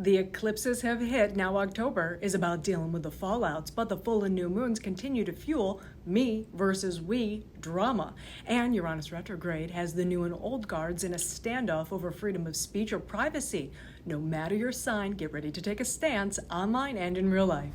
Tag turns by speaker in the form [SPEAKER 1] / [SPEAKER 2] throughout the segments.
[SPEAKER 1] The eclipses have hit. Now October is about dealing with the fallouts, but the full and new moons continue to fuel me versus we drama. And Uranus retrograde has the new and old guards in a standoff over freedom of speech or privacy. No matter your sign, get ready to take a stance online and in real life.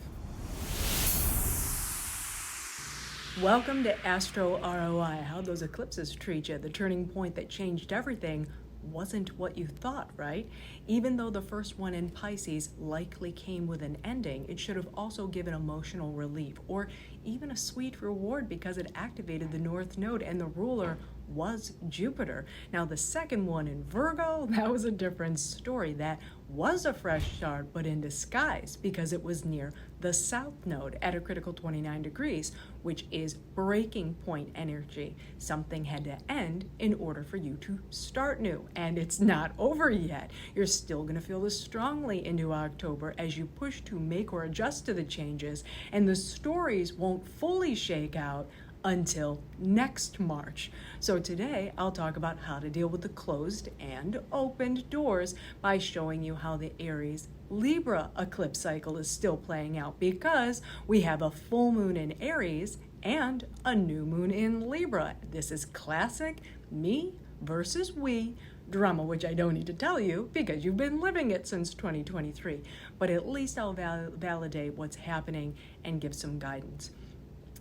[SPEAKER 1] Welcome to Astro ROI, how those eclipses treat you. The turning point that changed everything wasn't what you thought, right? Even though the first one in Pisces likely came with an ending, it should have also given emotional relief or even a sweet reward because it activated the North Node and the ruler was Jupiter. Now the second one in Virgo, that was a different story. That was a fresh start, but in disguise because it was near the South Node at a critical 29 degrees, which is breaking point energy. Something had to end in order for you to start new, and it's not over yet. You're still going to feel this strongly into October as you push to make or adjust to the changes, and the stories won't fully shake out until next March. So today I'll talk about how to deal with the closed and opened doors by showing you how the Aries Libra eclipse cycle is still playing out, because we have a full moon in Aries and a new moon in Libra. This is classic me versus we drama, which I don't need to tell you because you've been living it since 2023, but at least I'll validate what's happening and give some guidance,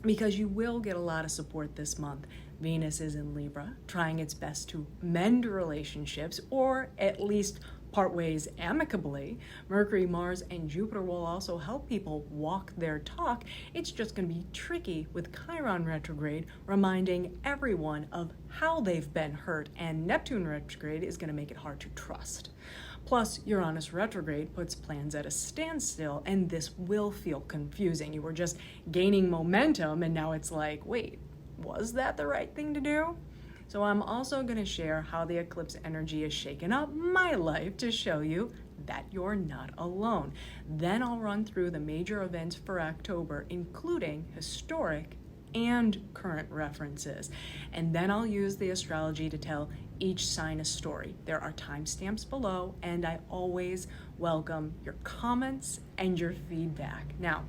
[SPEAKER 1] because you will get a lot of support this month. Venus is in Libra, trying its best to mend relationships or at least part ways amicably. Mercury, Mars, and Jupiter will also help people walk their talk. It's just going to be tricky with Chiron retrograde, reminding everyone of how they've been hurt, and Neptune retrograde is going to make it hard to trust. Plus, Uranus retrograde puts plans at a standstill, and this will feel confusing. You were just gaining momentum, and now it's like, wait, was that the right thing to do? So I'm also going to share how the eclipse energy is shaking up my life to show you that you're not alone. Then I'll run through the major events for October, including historic and current references. And then I'll use the astrology to tell each sign a story. There are timestamps below, and I always welcome your comments and your feedback. Now,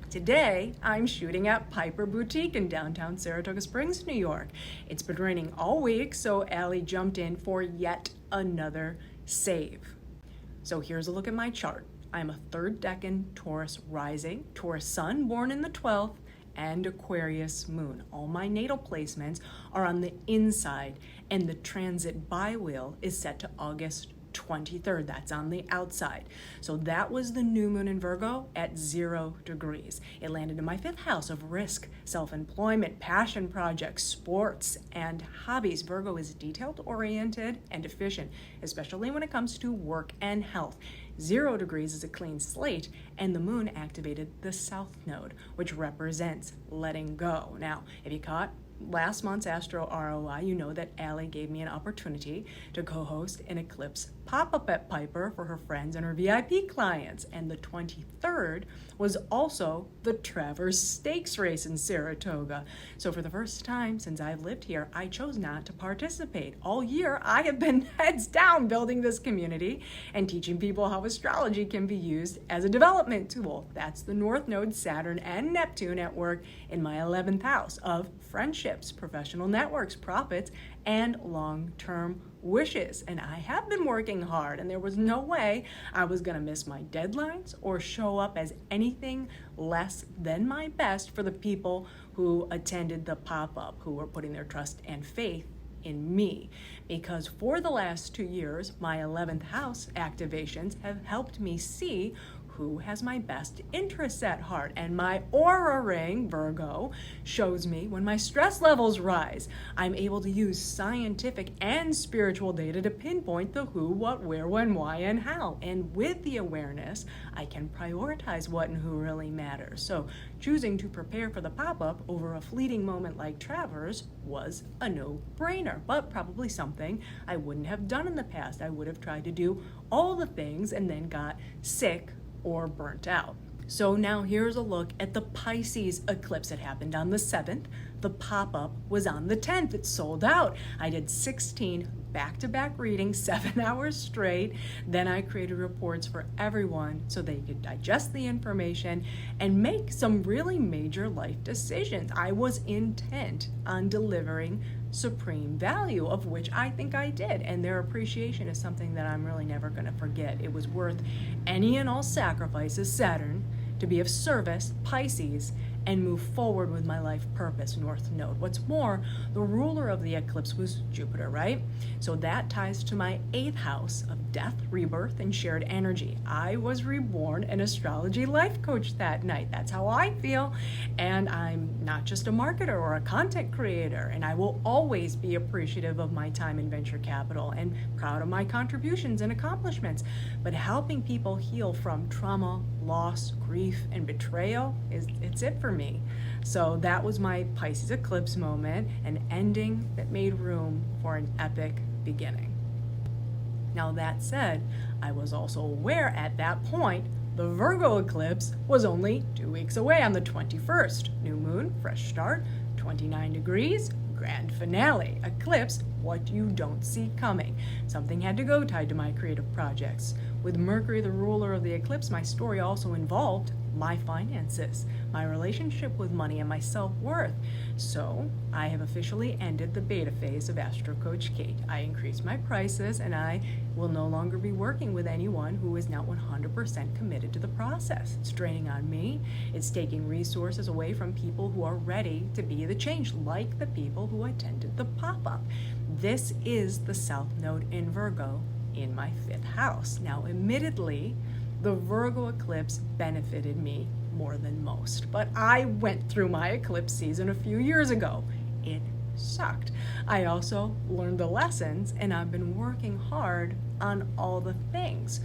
[SPEAKER 1] today, I'm shooting at Piper Boutique in downtown Saratoga Springs, New York. It's been raining all week, so Allie jumped in for yet another save. So here's a look at my chart. I'm a third decan Taurus rising, Taurus sun born in the 12th, and Aquarius moon. All my natal placements are on the inside, and the transit bi-wheel is set to August 23rd. That's on the outside. So that was the new moon in Virgo at 0 degrees. It landed in my 5th house of risk, self-employment, passion projects, sports, and hobbies. Virgo is detailed-oriented and efficient, especially when it comes to work and health. 0 degrees is a clean slate, and the moon activated the South Node, which represents letting go. Now, if you caught last month's Astro ROI, you know that Allie gave me an opportunity to co-host an eclipse pop-up at Piper for her friends and her VIP clients, and the 23rd was also the Travers Stakes race in Saratoga. So for the first time since I've lived here, I chose not to participate. All year, I have been heads down building this community and teaching people how astrology can be used as a development tool. That's the North Node, Saturn, and Neptune at work in my 11th house of friendships, professional networks, profits, and long-term wishes. And I have been working hard, and there was no way I was going to miss my deadlines or show up as anything less than my best for the people who attended the pop-up, who were putting their trust and faith in me. Because for the last 2 years, my 11th house activations have helped me see who has my best interests at heart. And my aura ring, Virgo, shows me when my stress levels rise. I'm able to use scientific and spiritual data to pinpoint the who, what, where, when, why, and how. And with the awareness, I can prioritize what and who really matters. So choosing to prepare for the pop-up over a fleeting moment like Travers was a no-brainer, but probably something I wouldn't have done in the past. I would have tried to do all the things and then got sick or burnt out. So now here's a look at the Pisces eclipse. It happened on the 7th. The pop-up was on the 10th. It sold out. I did 16 back-to-back readings, 7 hours straight. Then I created reports for everyone so they could digest the information and make some really major life decisions. I was intent on delivering supreme value, of which I think I did, and their appreciation is something that I'm really never going to forget. It was worth any and all sacrifices, Saturn, to be of service, Pisces, and move forward with my life purpose, North Node. What's more, the ruler of the eclipse was Jupiter, right? So that ties to my 8th house of death, rebirth, and shared energy. I was reborn an astrology life coach that night. That's how I feel. And I'm not just a marketer or a content creator, and I will always be appreciative of my time and venture capital and proud of my contributions and accomplishments. But helping people heal from trauma, loss, grief, and betrayal it's it for me. So that was my Pisces eclipse moment, an ending that made room for an epic beginning. Now that said, I was also aware at that point the Virgo eclipse was only 2 weeks away on the 21st. New moon, fresh start, 29 degrees, grand finale. Eclipse, what you don't see coming. Something had to go tied to my creative projects. With Mercury, the ruler of the eclipse, my story also involved my finances, my relationship with money, and my self-worth. So I have officially ended the beta phase of Astro Coach Kate. I increased my prices, and I will no longer be working with anyone who is not 100% committed to the process. It's draining on me. It's taking resources away from people who are ready to be the change, like the people who attended the pop-up. This is the South Node in Virgo in my 5th house. Now, admittedly, the Virgo eclipse benefited me more than most, but I went through my eclipse season a few years ago. It sucked. I also learned the lessons, and I've been working hard on all the things.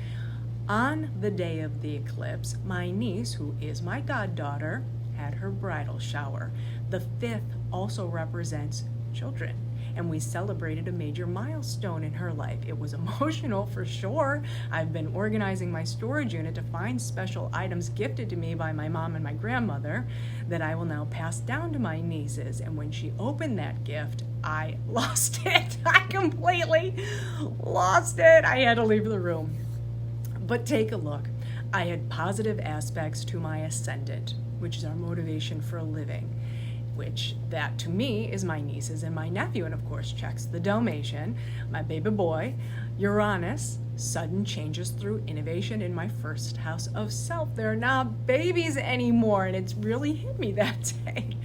[SPEAKER 1] On the day of the eclipse, my niece, who is my goddaughter, had her bridal shower. The 5th also represents children, and we celebrated a major milestone in her life. It was emotional for sure. I've been organizing my storage unit to find special items gifted to me by my mom and my grandmother that I will now pass down to my nieces. And when she opened that gift, I lost it. I completely lost it. I had to leave the room. But take a look. I had positive aspects to my ascendant, which is our motivation for a living, which that to me is my nieces and my nephew, and of course checks the Dalmatian, my baby boy, Uranus, sudden changes through innovation in my 1st house of self. They're not babies anymore, and it's really hit me that day.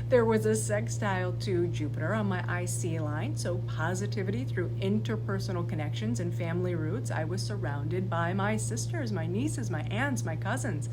[SPEAKER 1] There was a sextile to Jupiter on my IC line, so positivity through interpersonal connections and family roots. I was surrounded by my sisters, my nieces, my aunts, my cousins.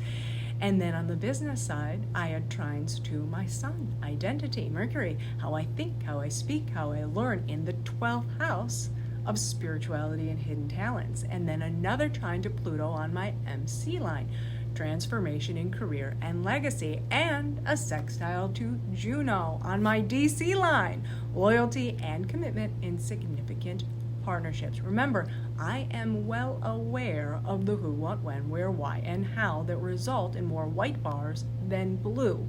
[SPEAKER 1] And then on the business side, I had trines to my sun, identity, Mercury, how I think, how I speak, how I learn in the 12th house of spirituality and hidden talents. And then another trine to Pluto on my MC line, transformation in career and legacy, and a sextile to Juno on my DC line, loyalty and commitment in significant partnerships. Remember, I am well aware of the who, what, when, where, why, and how that result in more white bars than blue.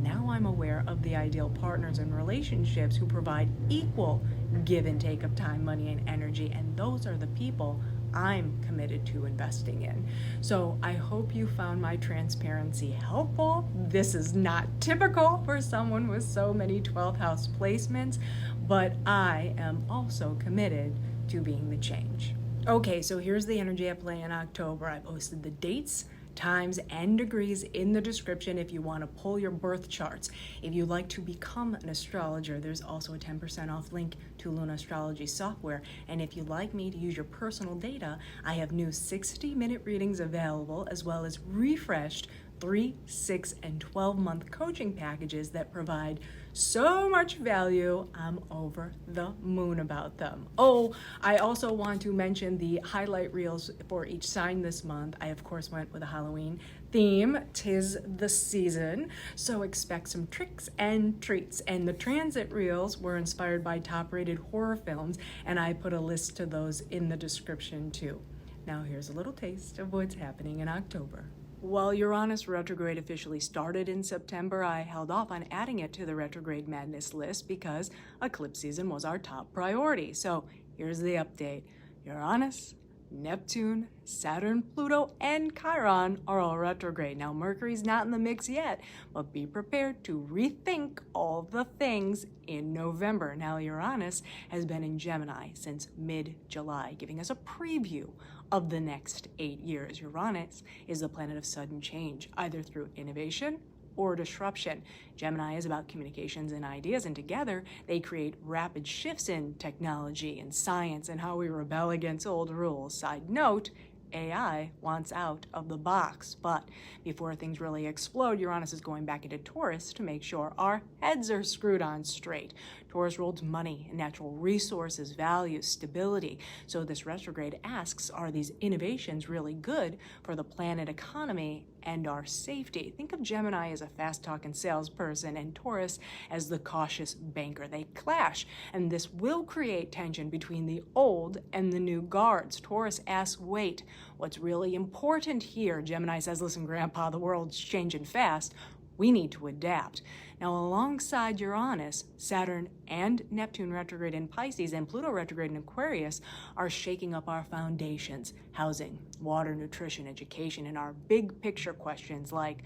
[SPEAKER 1] Now I'm aware of the ideal partners and relationships who provide equal give and take of time, money, and energy, and those are the people I'm committed to investing in. So I hope you found my transparency helpful. This is not typical for someone with so many 12th house placements, but I am also committed to being the change. Okay, so here's the energy at play in October. I posted the dates, times, and degrees in the description if you want to pull your birth charts. If you'd like to become an astrologer, there's also a 10% off link to Luna Astrology software. And if you'd like me to use your personal data, I have new 60-minute readings available, as well as refreshed 3, 6, and 12-month coaching packages that provide so much value. I'm over the moon about them. Oh, I also want to mention the highlight reels for each sign this month. I, of course, went with a Halloween theme. 'Tis the season, so expect some tricks and treats. And the transit reels were inspired by top-rated horror films, and I put a list to those in the description too. Now here's a little taste of what's happening in October. While Uranus retrograde officially started in September, I held off on adding it to the retrograde madness list because eclipse season was our top priority. So here's the update. Uranus, Neptune, Saturn, Pluto, and Chiron are all retrograde. Now, Mercury's not in the mix yet, but be prepared to rethink all the things in November. Now, Uranus has been in Gemini since mid-July, giving us a preview of the next 8 years. Uranus is the planet of sudden change, either through innovation or disruption. Gemini is about communications and ideas, and together they create rapid shifts in technology and science and how we rebel against old rules. Side note, AI wants out of the box, but before things really explode, Uranus is going back into Taurus to make sure our heads are screwed on straight. Taurus rules money and natural resources, values, stability. So this retrograde asks, are these innovations really good for the planet economy and our safety? Think of Gemini as a fast-talking salesperson and Taurus as the cautious banker. They clash, and this will create tension between the old and the new guards. Taurus asks, wait, what's really important here? Gemini says, listen, Grandpa, the world's changing fast. We need to adapt. Now, alongside Uranus, Saturn and Neptune retrograde in Pisces and Pluto retrograde in Aquarius are shaking up our foundations: housing, water, nutrition, education, and our big picture questions like,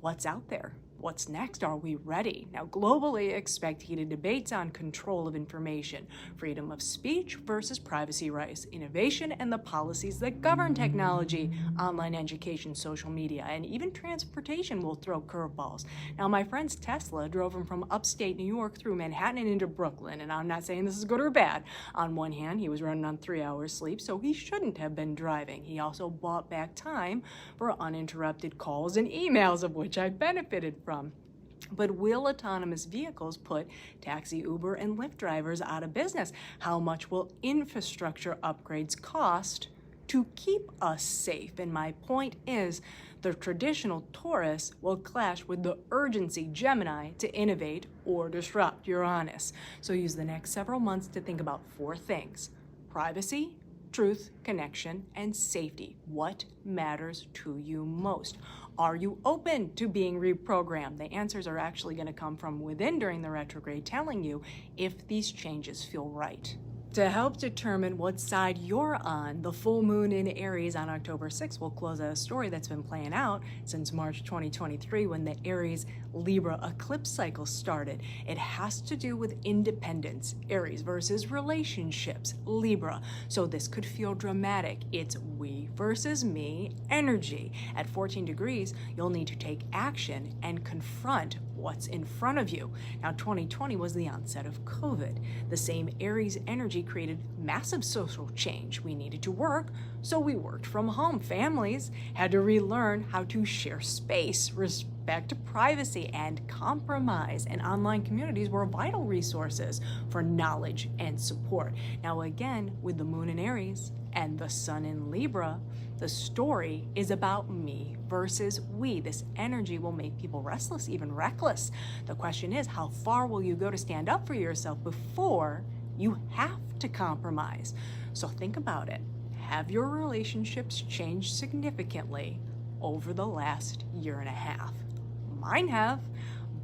[SPEAKER 1] what's out there? What's next? Are we ready? Now, globally, expect heated debates on control of information, freedom of speech versus privacy rights, innovation and the policies that govern technology, online education, social media, and even transportation will throw curveballs. Now, my friend's Tesla drove him from upstate New York through Manhattan and into Brooklyn, and I'm not saying this is good or bad. On one hand, he was running on 3 hours sleep, so he shouldn't have been driving. He also bought back time for uninterrupted calls and emails, of which I benefited from. But will autonomous vehicles put taxi, Uber, and Lyft drivers out of business? How much will infrastructure upgrades cost to keep us safe? And my point is, the traditional Taurus will clash with the urgency Gemini to innovate or disrupt Uranus. So use the next several months to think about 4 things: privacy, truth, connection, and safety. What matters to you most? Are you open to being reprogrammed? The answers are actually going to come from within during the retrograde, telling you if these changes feel right. To help determine what side you're on, the full moon in Aries on October 6th will close out a story that's been playing out since March 2023 when the Aries Libra eclipse cycle started. It has to do with independence, Aries versus relationships, Libra. So this could feel dramatic. It's we versus me energy. At 14 degrees, you'll need to take action and confront what's in front of you. Now, 2020 was the onset of COVID. The same Aries energy created massive social change. We needed to work, so we worked from home. Families had to relearn how to share space, respect privacy, and compromise. And online communities were vital resources for knowledge and support. Now, again, with the moon in Aries and the sun in Libra, the story is about me versus we. This energy will make people restless, even reckless. The question is, how far will you go to stand up for yourself before you have to compromise? So think about it. Have your relationships changed significantly over the last year and a half? Mine have.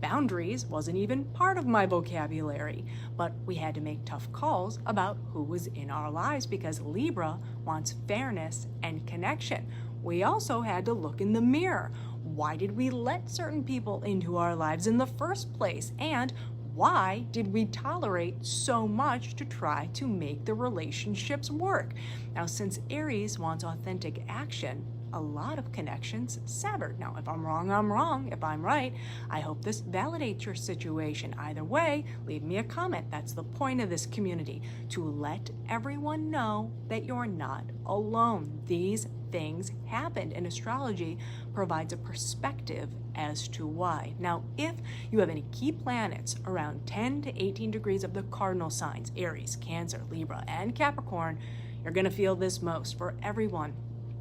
[SPEAKER 1] Boundaries wasn't even part of my vocabulary, but we had to make tough calls about who was in our lives because Libra wants fairness and connection. We also had to look in the mirror. Why did we let certain people into our lives in the first place? And why did we tolerate so much to try to make the relationships work? Now, since Aries wants authentic action, a lot of connections severed. Now, if I'm wrong, I'm wrong. If I'm right, I hope this validates your situation. Either way, leave me a comment. That's the point of this community, to let everyone know that you're not alone. These things happened, and astrology provides a perspective as to why. Now, if you have any key planets around 10 to 18 degrees of the cardinal signs, Aries, Cancer, Libra, and Capricorn, you're going to feel this most. For everyone,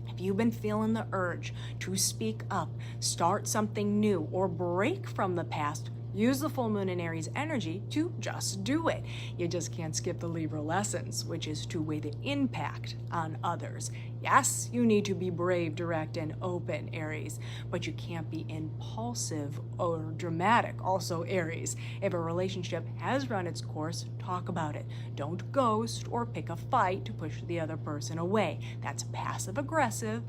[SPEAKER 1] if you've been feeling the urge to speak up, start something new, or break from the past, Use the full moon in Aries energy to just do it. You just can't skip the Libra lessons, which is to weigh the impact on others. Yes, you need to be brave, direct, and open, Aries, but you can't be impulsive or dramatic, also Aries. If a relationship has run its course, talk about it. Don't ghost or pick a fight to push the other person away. That's passive-aggressive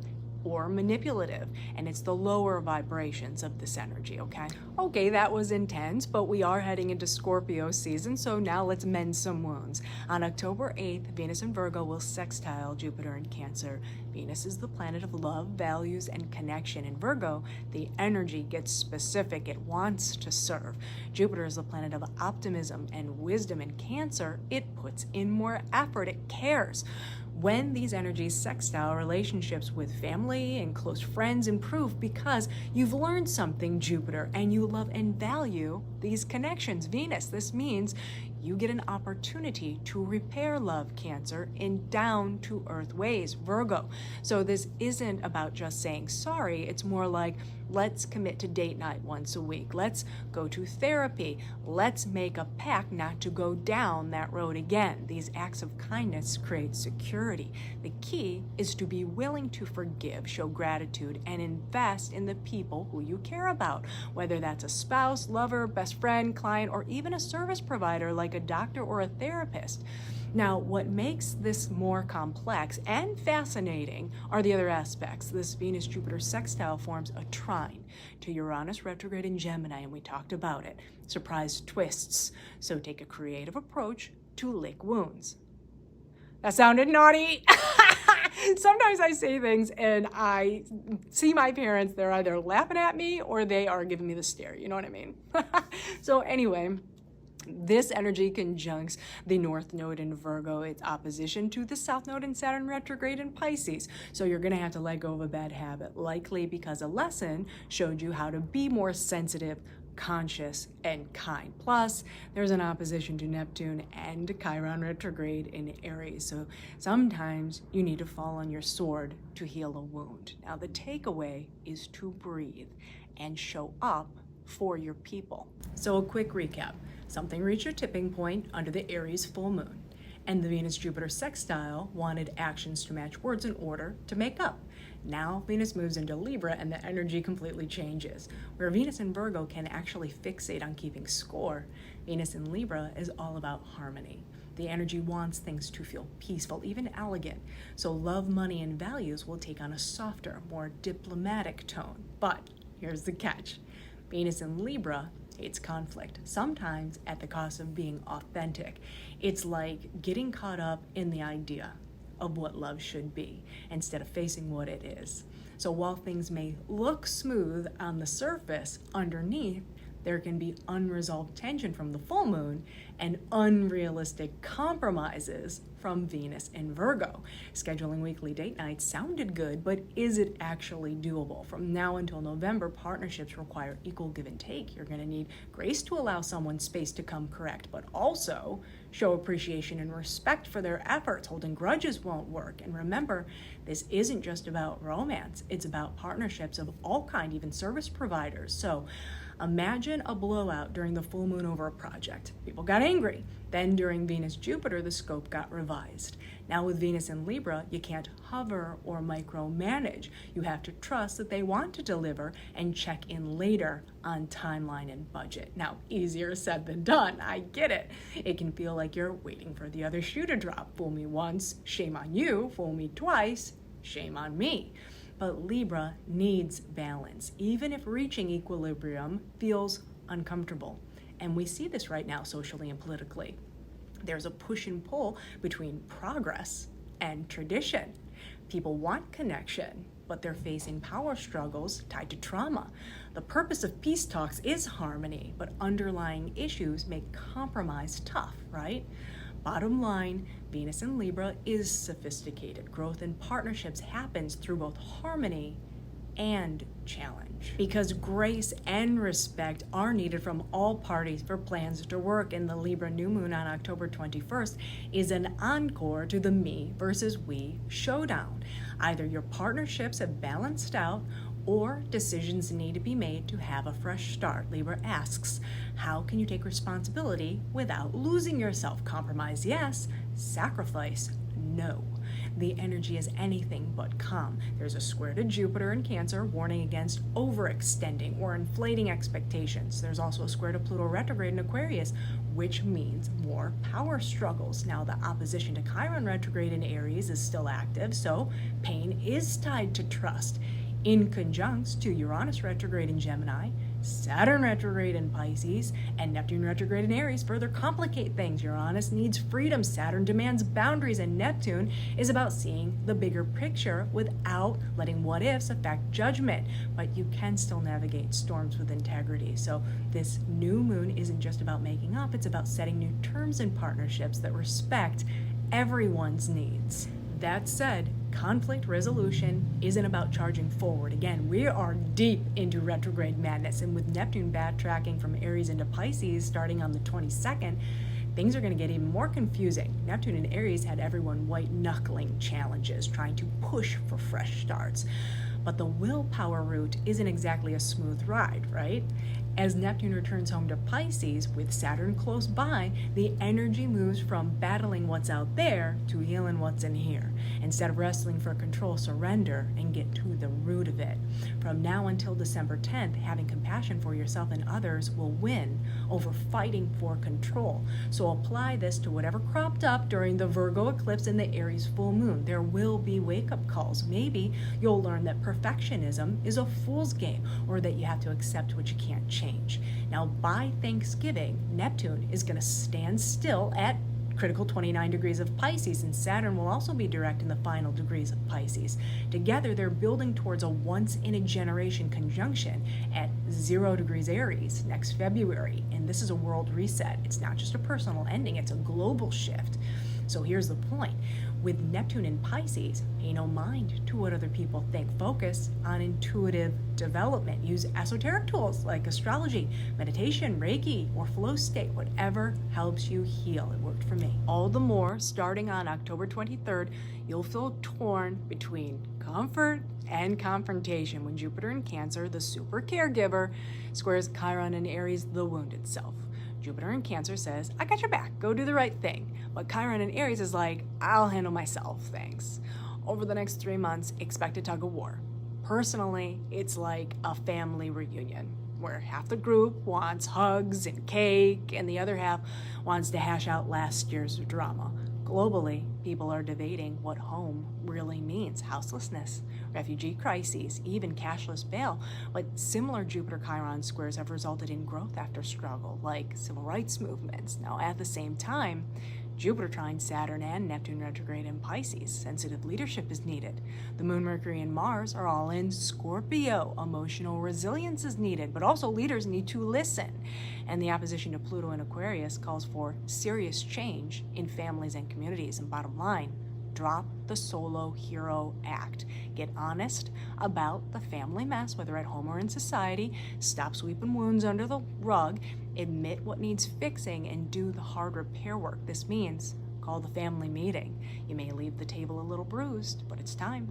[SPEAKER 1] or manipulative, and it's the lower vibrations of this energy, okay? Okay, that was intense, but we are heading into Scorpio season, so now let's mend some wounds. On October 8th, Venus in Virgo will sextile Jupiter in Cancer. Venus is the planet of love, values, and connection. In Virgo, the energy gets specific. It wants to serve. Jupiter is the planet of optimism and wisdom. In Cancer, it puts in more effort. It cares. When these energies sextile, relationships with family and close friends improve because you've learned something, Jupiter, and you love and value these connections, Venus. This means you get an opportunity to repair love, Cancer, in down-to-earth ways, Virgo. So this isn't about just saying sorry. It's more like, let's commit to date night once a week. Let's go to therapy. Let's make a pact not to go down that road again. These acts of kindness create security. The key is to be willing to forgive, show gratitude, and invest in the people who you care about, whether that's a spouse, lover, best friend, client, or even a service provider like a doctor or a therapist. Now, what makes this more complex and fascinating are the other aspects. This Venus-Jupiter sextile forms a trine to Uranus retrograde in Gemini, and we talked about it. Surprise twists. So take a creative approach to lick wounds. That sounded naughty. Sometimes I say things and I see my parents, they're either laughing at me or they are giving me the stare. You know what I mean? So anyway, this energy conjuncts the North Node in Virgo. It's opposition to the South Node in Saturn retrograde in Pisces. So you're going to have to let go of a bad habit, likely because a lesson showed you how to be more sensitive, conscious, and kind. Plus, there's an opposition to Neptune and Chiron retrograde in Aries. So sometimes you need to fall on your sword to heal a wound. Now, the takeaway is to breathe and show up for your people. So a quick recap. Something reached a tipping point under the Aries full moon, and the Venus-Jupiter sextile wanted actions to match words in order to make up. Now Venus moves into Libra and the energy completely changes. Where Venus in Virgo can actually fixate on keeping score, Venus in Libra is all about harmony. The energy wants things to feel peaceful, even elegant. So love, money, and values will take on a softer, more diplomatic tone. But here's the catch. Venus in Libra hates conflict, sometimes at the cost of being authentic. It's like getting caught up in the idea of what love should be instead of facing what it is. So while things may look smooth on the surface, underneath, there can be unresolved tension from the full moon and unrealistic compromises from Venus in Virgo. Scheduling weekly date nights sounded good, but is it actually doable? From now until November, partnerships require equal give and take. You're going to need grace to allow someone space to come correct, but also show appreciation and respect for their efforts. Holding grudges won't work. And remember, this isn't just about romance. It's about partnerships of all kinds, even service providers. So imagine a blowout during the full moon over a project. People got angry. Then during Venus-Jupiter, the scope got revised. Now with Venus in Libra, you can't hover or micromanage. You have to trust that they want to deliver and check in later on timeline and budget. Now, easier said than done. I get it. It can feel like you're waiting for the other shoe to drop. Fool me once, shame on you. Fool me twice, shame on me. But Libra needs balance, even if reaching equilibrium feels uncomfortable. And we see this right now socially and politically. There's a push and pull between progress and tradition. People want connection, but they're facing power struggles tied to trauma. The purpose of peace talks is harmony, but underlying issues make compromise tough, right? Bottom line, Venus in Libra is sophisticated. Growth in partnerships happens through both harmony and challenge, because grace and respect are needed from all parties for plans to work. And the Libra New Moon on October 21st is an encore to the me versus we showdown. Either your partnerships have balanced out, or decisions need to be made to have a fresh start. Libra asks, how can you take responsibility without losing yourself? Compromise, yes. Sacrifice, no. The energy is anything but calm. There's a square to Jupiter in Cancer, warning against overextending or inflating expectations. There's also a square to Pluto retrograde in Aquarius, which means more power struggles. Now, the opposition to Chiron retrograde in Aries is still active, so pain is tied to trust. In conjunct to Uranus retrograde in Gemini, Saturn retrograde in Pisces, and Neptune retrograde in Aries further complicate things. Uranus needs freedom, Saturn demands boundaries, and Neptune is about seeing the bigger picture without letting what ifs affect judgment. But you can still navigate storms with integrity. So this new moon isn't just about making up, it's about setting new terms and partnerships that respect everyone's needs. That said, conflict resolution isn't about charging forward. Again, we are deep into retrograde madness, and with Neptune backtracking from Aries into Pisces starting on the 22nd, things are going to get even more confusing. Neptune in Aries had everyone white-knuckling challenges, trying to push for fresh starts. But the willpower route isn't exactly a smooth ride, right? As Neptune returns home to Pisces, with Saturn close by, the energy moves from battling what's out there to healing what's in here. Instead of wrestling for control, surrender and get to the root of it. From now until December 10th, having compassion for yourself and others will win over fighting for control. So apply this to whatever cropped up during the Virgo eclipse and the Aries full moon. There will be wake-up calls. Maybe you'll learn that perfectionism is a fool's game, or that you have to accept what you can't change. Now, by Thanksgiving, Neptune is going to stand still at critical 29 degrees of Pisces, and Saturn will also be direct in the final degrees of Pisces. Together, they're building towards a once-in-a-generation conjunction at 0 degrees Aries next February, and this is a world reset. It's not just a personal ending, it's a global shift. So here's the point. With Neptune in Pisces, pay no mind to what other people think. Focus on intuitive development. Use esoteric tools like astrology, meditation, Reiki, or flow state, whatever helps you heal. It worked for me. All the more, starting on October 23rd, you'll feel torn between comfort and confrontation when Jupiter in Cancer, the super caregiver, squares Chiron in Aries, the wounded self. Jupiter in Cancer says, I got your back, go do the right thing. But Chiron in Aries is like, I'll handle myself, thanks. Over the next 3 months, expect a tug of war. Personally, it's like a family reunion, where half the group wants hugs and cake, and the other half wants to hash out last year's drama. Globally, people are debating what home really means. Houselessness, refugee crises, even cashless bail. But similar Jupiter-Chiron squares have resulted in growth after struggle, like civil rights movements. Now, at the same time, Jupiter trines Saturn and Neptune retrograde in Pisces. Sensitive leadership is needed. The Moon, Mercury, and Mars are all in Scorpio. Emotional resilience is needed, but also leaders need to listen. And the opposition to Pluto in Aquarius calls for serious change in families and communities. And bottom line, drop the solo hero act. Get honest about the family mess, whether at home or in society. Stop sweeping wounds under the rug. Admit what needs fixing and do the hard repair work. This means call the family meeting. You may leave the table a little bruised, but it's time.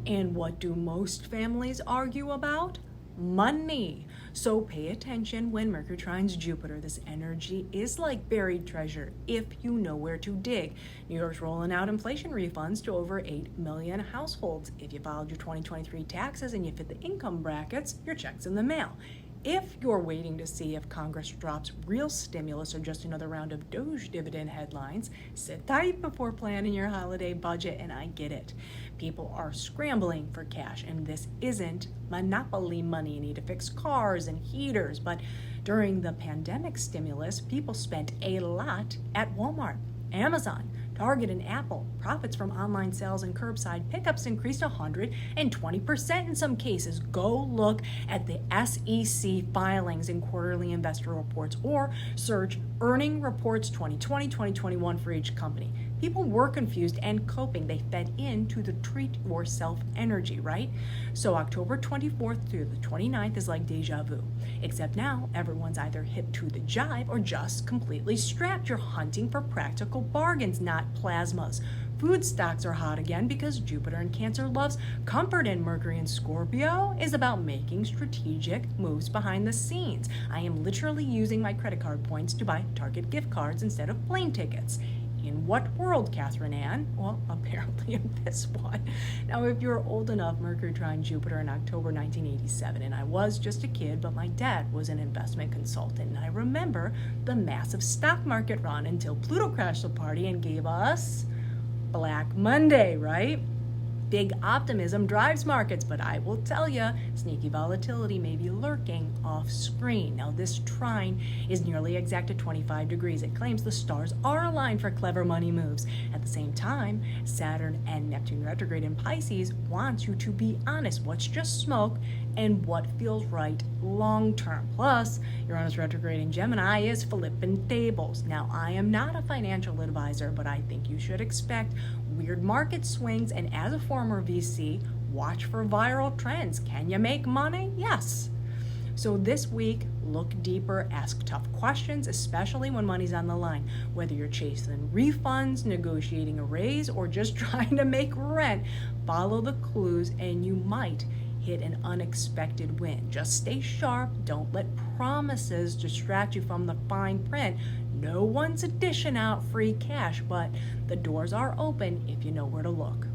[SPEAKER 1] And what do most families argue about? Money. So pay attention when Mercury trines Jupiter. This energy is like buried treasure if you know where to dig. New York's rolling out inflation refunds to over 8 million households. If you filed your 2023 taxes and you fit the income brackets, your check's in the mail. If you're waiting to see if Congress drops real stimulus or just another round of Doge dividend headlines, sit tight before planning your holiday budget, and I get it. People are scrambling for cash, and this isn't monopoly money. You need to fix cars and heaters, but during the pandemic stimulus, people spent a lot at Walmart, Amazon, Target, and Apple. Profits from online sales and curbside pickups increased 120% in some cases. Go look at the SEC filings and quarterly investor reports, or search earning reports 2020-2021 for each company. People were confused and coping. They fed into the treat yourself energy, right? So October 24th through the 29th is like deja vu. Except now, everyone's either hip to the jive or just completely strapped. You're hunting for practical bargains, not plasmas. Food stocks are hot again because Jupiter in Cancer loves comfort, and Mercury in Scorpio is about making strategic moves behind the scenes. I am literally using my credit card points to buy Target gift cards instead of plane tickets. In what world, Catherine Ann? Well, apparently in this one. Now, if you're old enough, Mercury trine Jupiter in October 1987, and I was just a kid, but my dad was an investment consultant, and I remember the massive stock market run until Pluto crashed the party and gave us Black Monday, right? Big optimism drives markets, but I will tell you, sneaky volatility may be lurking off screen. Now, this trine is nearly exact at 25 degrees. It claims the stars are aligned for clever money moves. At the same time, Saturn and Neptune retrograde in Pisces wants you to be honest. What's just smoke and what feels right long term. Plus, Uranus retrograde in Gemini is flipping tables. Now, I am not a financial advisor, but I think you should expect weird market swings, and as a former VC, watch for viral trends. Can you make money? Yes. So this week, look deeper, ask tough questions, especially when money's on the line. Whether you're chasing refunds, negotiating a raise, or just trying to make rent, follow the clues and you might hit an unexpected win. Just stay sharp. Don't let promises distract you from the fine print. No one's dishing out free cash, but the doors are open if you know where to look.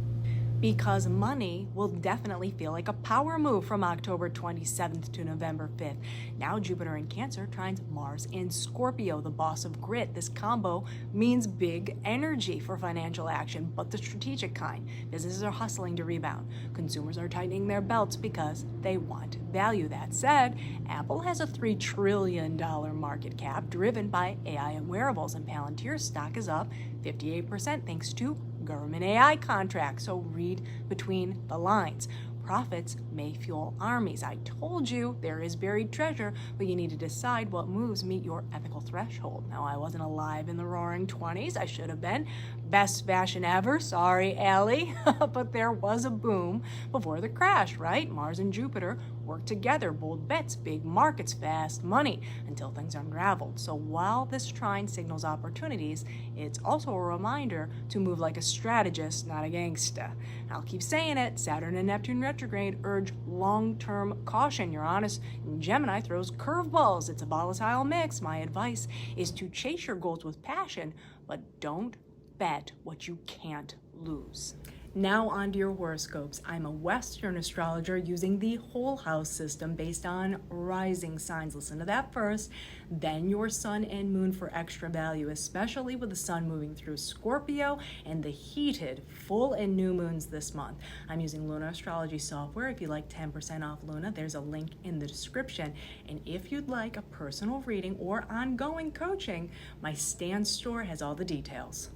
[SPEAKER 1] Because money will definitely feel like a power move from October 27th to November 5th. Now Jupiter in Cancer trines Mars in Scorpio, the boss of grit. This combo means big energy for financial action, but the strategic kind. Businesses are hustling to rebound. Consumers are tightening their belts because they want value. That said, Apple has a $3 trillion market cap driven by AI and wearables, and Palantir's stock is up 58% thanks to government AI contracts. So read between the lines. Profits may fuel armies. I told you there is buried treasure, but you need to decide what moves meet your ethical threshold. Now, I wasn't alive in the roaring 20s. I should have been. Best fashion ever. Sorry, Allie. But there was a boom before the crash, right? Mars and Jupiter work together. Bold bets, big markets, fast money until things unraveled. So while this trine signals opportunities, it's also a reminder to move like a strategist, not a gangsta. I'll keep saying it. Saturn and Neptune retrograde urge long-term caution. Uranus in Gemini throws curveballs. It's a volatile mix. My advice is to chase your goals with passion, but don't bet what you can't lose. Now on to your horoscopes. I'm a Western astrologer using the whole house system based on rising signs. Listen to that first, then your sun and moon for extra value, especially with the sun moving through Scorpio and the heated full and new moons this month. I'm using Luna Astrology software. If you'd like 10% off Luna, there's a link in the description. And if you'd like a personal reading or ongoing coaching, my Stan store has all the details.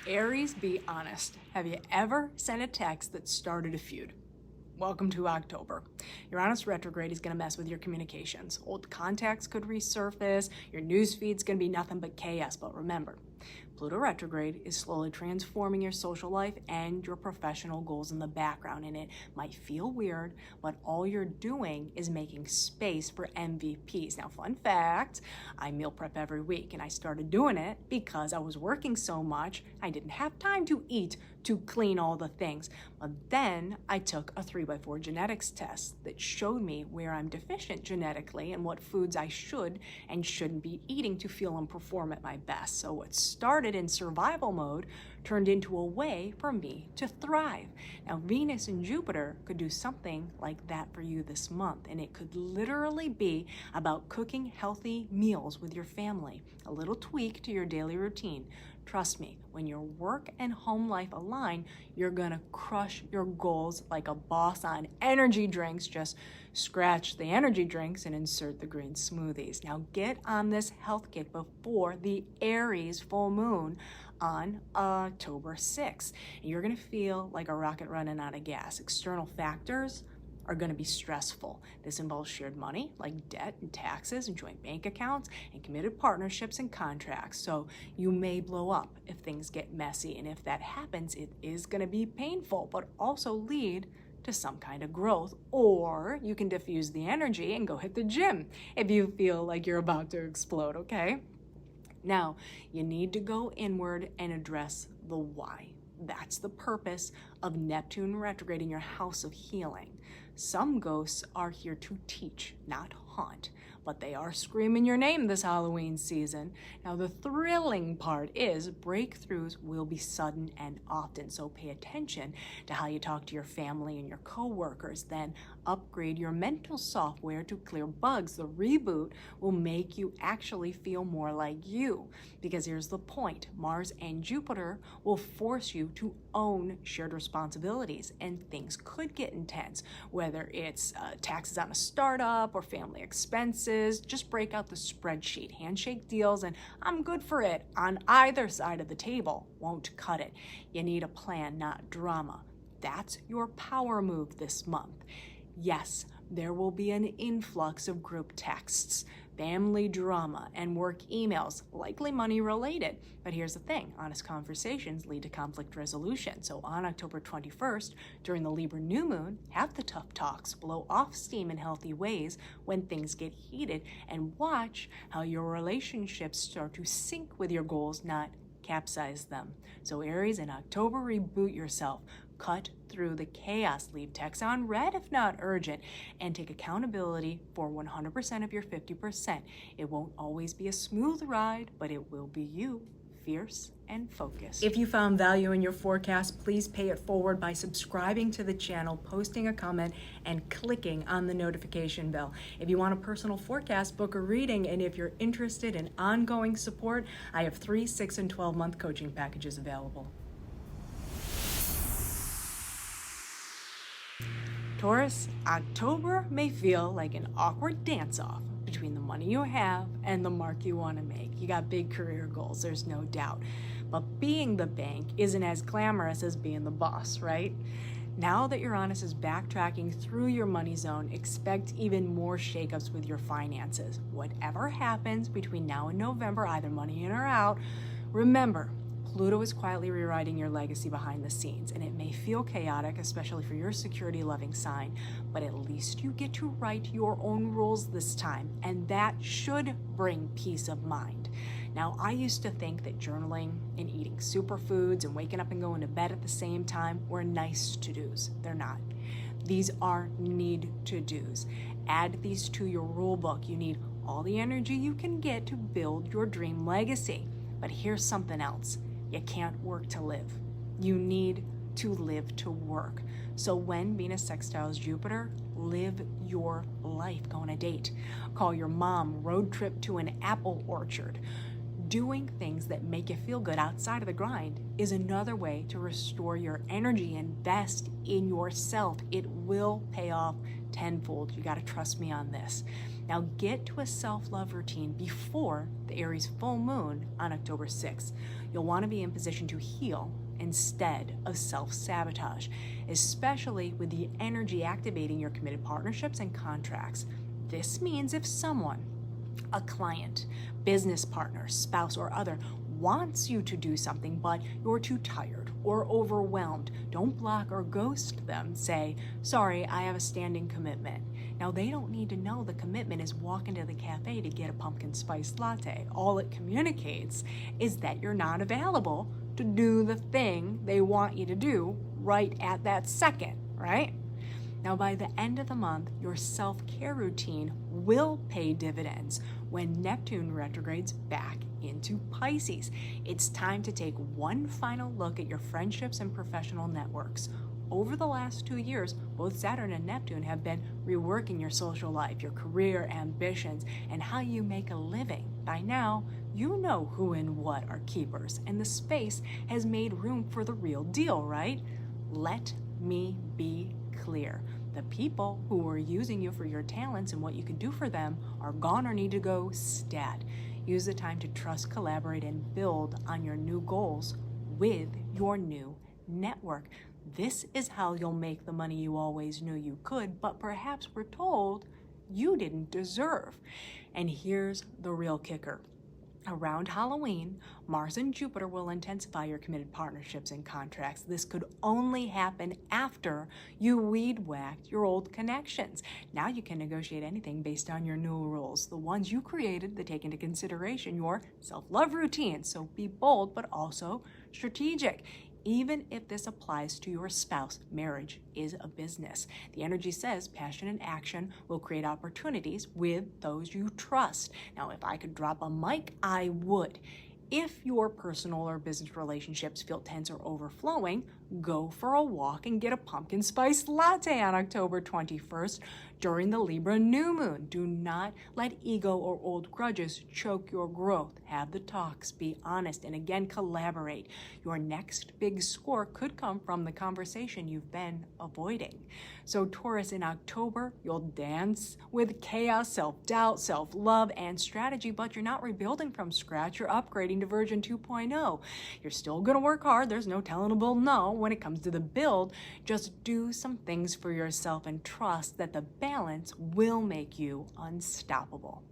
[SPEAKER 1] Aries, be honest. Have you ever sent a text that started a feud? Welcome to October. Uranus retrograde is going to mess with your communications. Old contacts could resurface. Your news feed's going to be nothing but chaos. But remember, Pluto retrograde is slowly transforming your social life and your professional goals in the background, and it might feel weird, but all you're doing is making space for MVPs. Now, fun fact, I meal prep every week, and I started doing it because I was working so much, I didn't have time to eat, to clean all the things. But then I took a 3x4 genetics test that showed me where I'm deficient genetically and what foods I should and shouldn't be eating to feel and perform at my best. So what started in survival mode turned into a way for me to thrive. Now, Venus and Jupiter could do something like that for you this month, and it could literally be about cooking healthy meals with your family, a little tweak to your daily routine. Trust me, when your work and home life align, you're gonna crush your goals like a boss on energy drinks. Just scratch the energy drinks and insert the green smoothies. Now get on this health kick before the Aries full moon on October 6th. And you're gonna feel like a rocket running out of gas. External factors are going to be stressful. This involves shared money like debt and taxes and joint bank accounts and committed partnerships and contracts. So you may blow up if things get messy. And if that happens, it is going to be painful, but also lead to some kind of growth. Or you can diffuse the energy and go hit the gym if you feel like you're about to explode, okay? Now, you need to go inward and address the why. That's the purpose of Neptune retrograde in your house of healing. Some ghosts are here to teach, not haunt, but they are screaming your name this Halloween season. Now, the thrilling part is breakthroughs will be sudden and often, so pay attention to how you talk to your family and your coworkers. Then upgrade your mental software to clear bugs. The reboot will make you actually feel more like you, because here's the point: Mars and Jupiter will force you to own shared responsibilities, and things could get intense, whether it's taxes on a startup or family expenses. Just break out the spreadsheet. Handshake deals and I'm good for it on either side of the table won't cut it. You need a plan, not drama. That's your power move this month. Yes, there will be an influx of group texts, family drama, and work emails, likely money related. But here's the thing: honest conversations lead to conflict resolution. So on October 21st, during the Libra New Moon, have the tough talks, blow off steam in healthy ways when things get heated, and watch how your relationships start to sync with your goals, not capsize them. So Aries, in October, reboot yourself. Cut through the chaos, leave texts on red if not urgent, and take accountability for 100% of your 50%. It won't always be a smooth ride, but it will be you, fierce and focused. If you found value in your forecast, please pay it forward by subscribing to the channel, posting a comment, and clicking on the notification bell. If you want a personal forecast, book a reading, and if you're interested in ongoing support, I have 3, 6, and 12-month coaching packages available. Taurus, October may feel like an awkward dance-off between the money you have and the mark you want to make. You got big career goals, there's no doubt. But being the bank isn't as glamorous as being the boss, right? Now that Uranus is backtracking through your money zone, expect even more shakeups with your finances. Whatever happens between now and November, either money in or out, remember, Pluto is quietly rewriting your legacy behind the scenes, and it may feel chaotic, especially for your security-loving sign, but at least you get to write your own rules this time, and that should bring peace of mind. Now, I used to think that journaling and eating superfoods and waking up and going to bed at the same time were nice to-dos. They're not. These are need-to-dos. Add these to your rule book. You need all the energy you can get to build your dream legacy. But here's something else. You can't work to live. You need to live to work. So when Venus sextiles Jupiter, live your life. Go on a date. Call your mom. Road trip to an apple orchard. Doing things that make you feel good outside of the grind is another way to restore your energy. Invest in yourself. It will pay off tenfold. You got to trust me on this. Now get to a self-love routine before the Aries full moon on October 6th. You'll want to be in position to heal instead of self-sabotage, especially with the energy activating your committed partnerships and contracts. This means if someone, a client, business partner, spouse, or other wants you to do something, but you're too tired or overwhelmed, don't block or ghost them. Say, sorry, I have a standing commitment. Now, they don't need to know the commitment is walking to the cafe to get a pumpkin spice latte. All it communicates is that you're not available to do the thing they want you to do right at that second, right? Now, by the end of the month, your self-care routine will pay dividends when Neptune retrogrades back into Pisces. It's time to take one final look at your friendships and professional networks. Over the last 2 years, both Saturn and Neptune have been reworking your social life, your career ambitions, and how you make a living. By now, you know who and what are keepers, and the space has made room for the real deal, right? Let me be clear. The people who were using you for your talents and what you can do for them are gone or need to go stat. Use the time to trust, collaborate, and build on your new goals with your new network. This is how you'll make the money you always knew you could, but perhaps were told you didn't deserve. And here's the real kicker. Around Halloween, Mars and Jupiter will intensify your committed partnerships and contracts. This could only happen after you weed-whacked your old connections. Now you can negotiate anything based on your new rules, the ones you created that take into consideration your self-love routine. So be bold, but also strategic. Even if this applies to your spouse, marriage is a business. The energy says passion and action will create opportunities with those you trust. Now, if I could drop a mic, I would. If your personal or business relationships feel tense or overflowing, go for a walk and get a pumpkin spice latte on October 21st during the Libra New Moon. Do not let ego or old grudges choke your growth. Have the talks, be honest, and again, collaborate. Your next big score could come from the conversation you've been avoiding. So Taurus, in October, you'll dance with chaos, self-doubt, self-love, and strategy, but you're not rebuilding from scratch. You're upgrading to version 2.0. You're still going to work hard. There's no telling a bull no when it comes to the build. Just do some things for yourself and trust that the balance will make you unstoppable.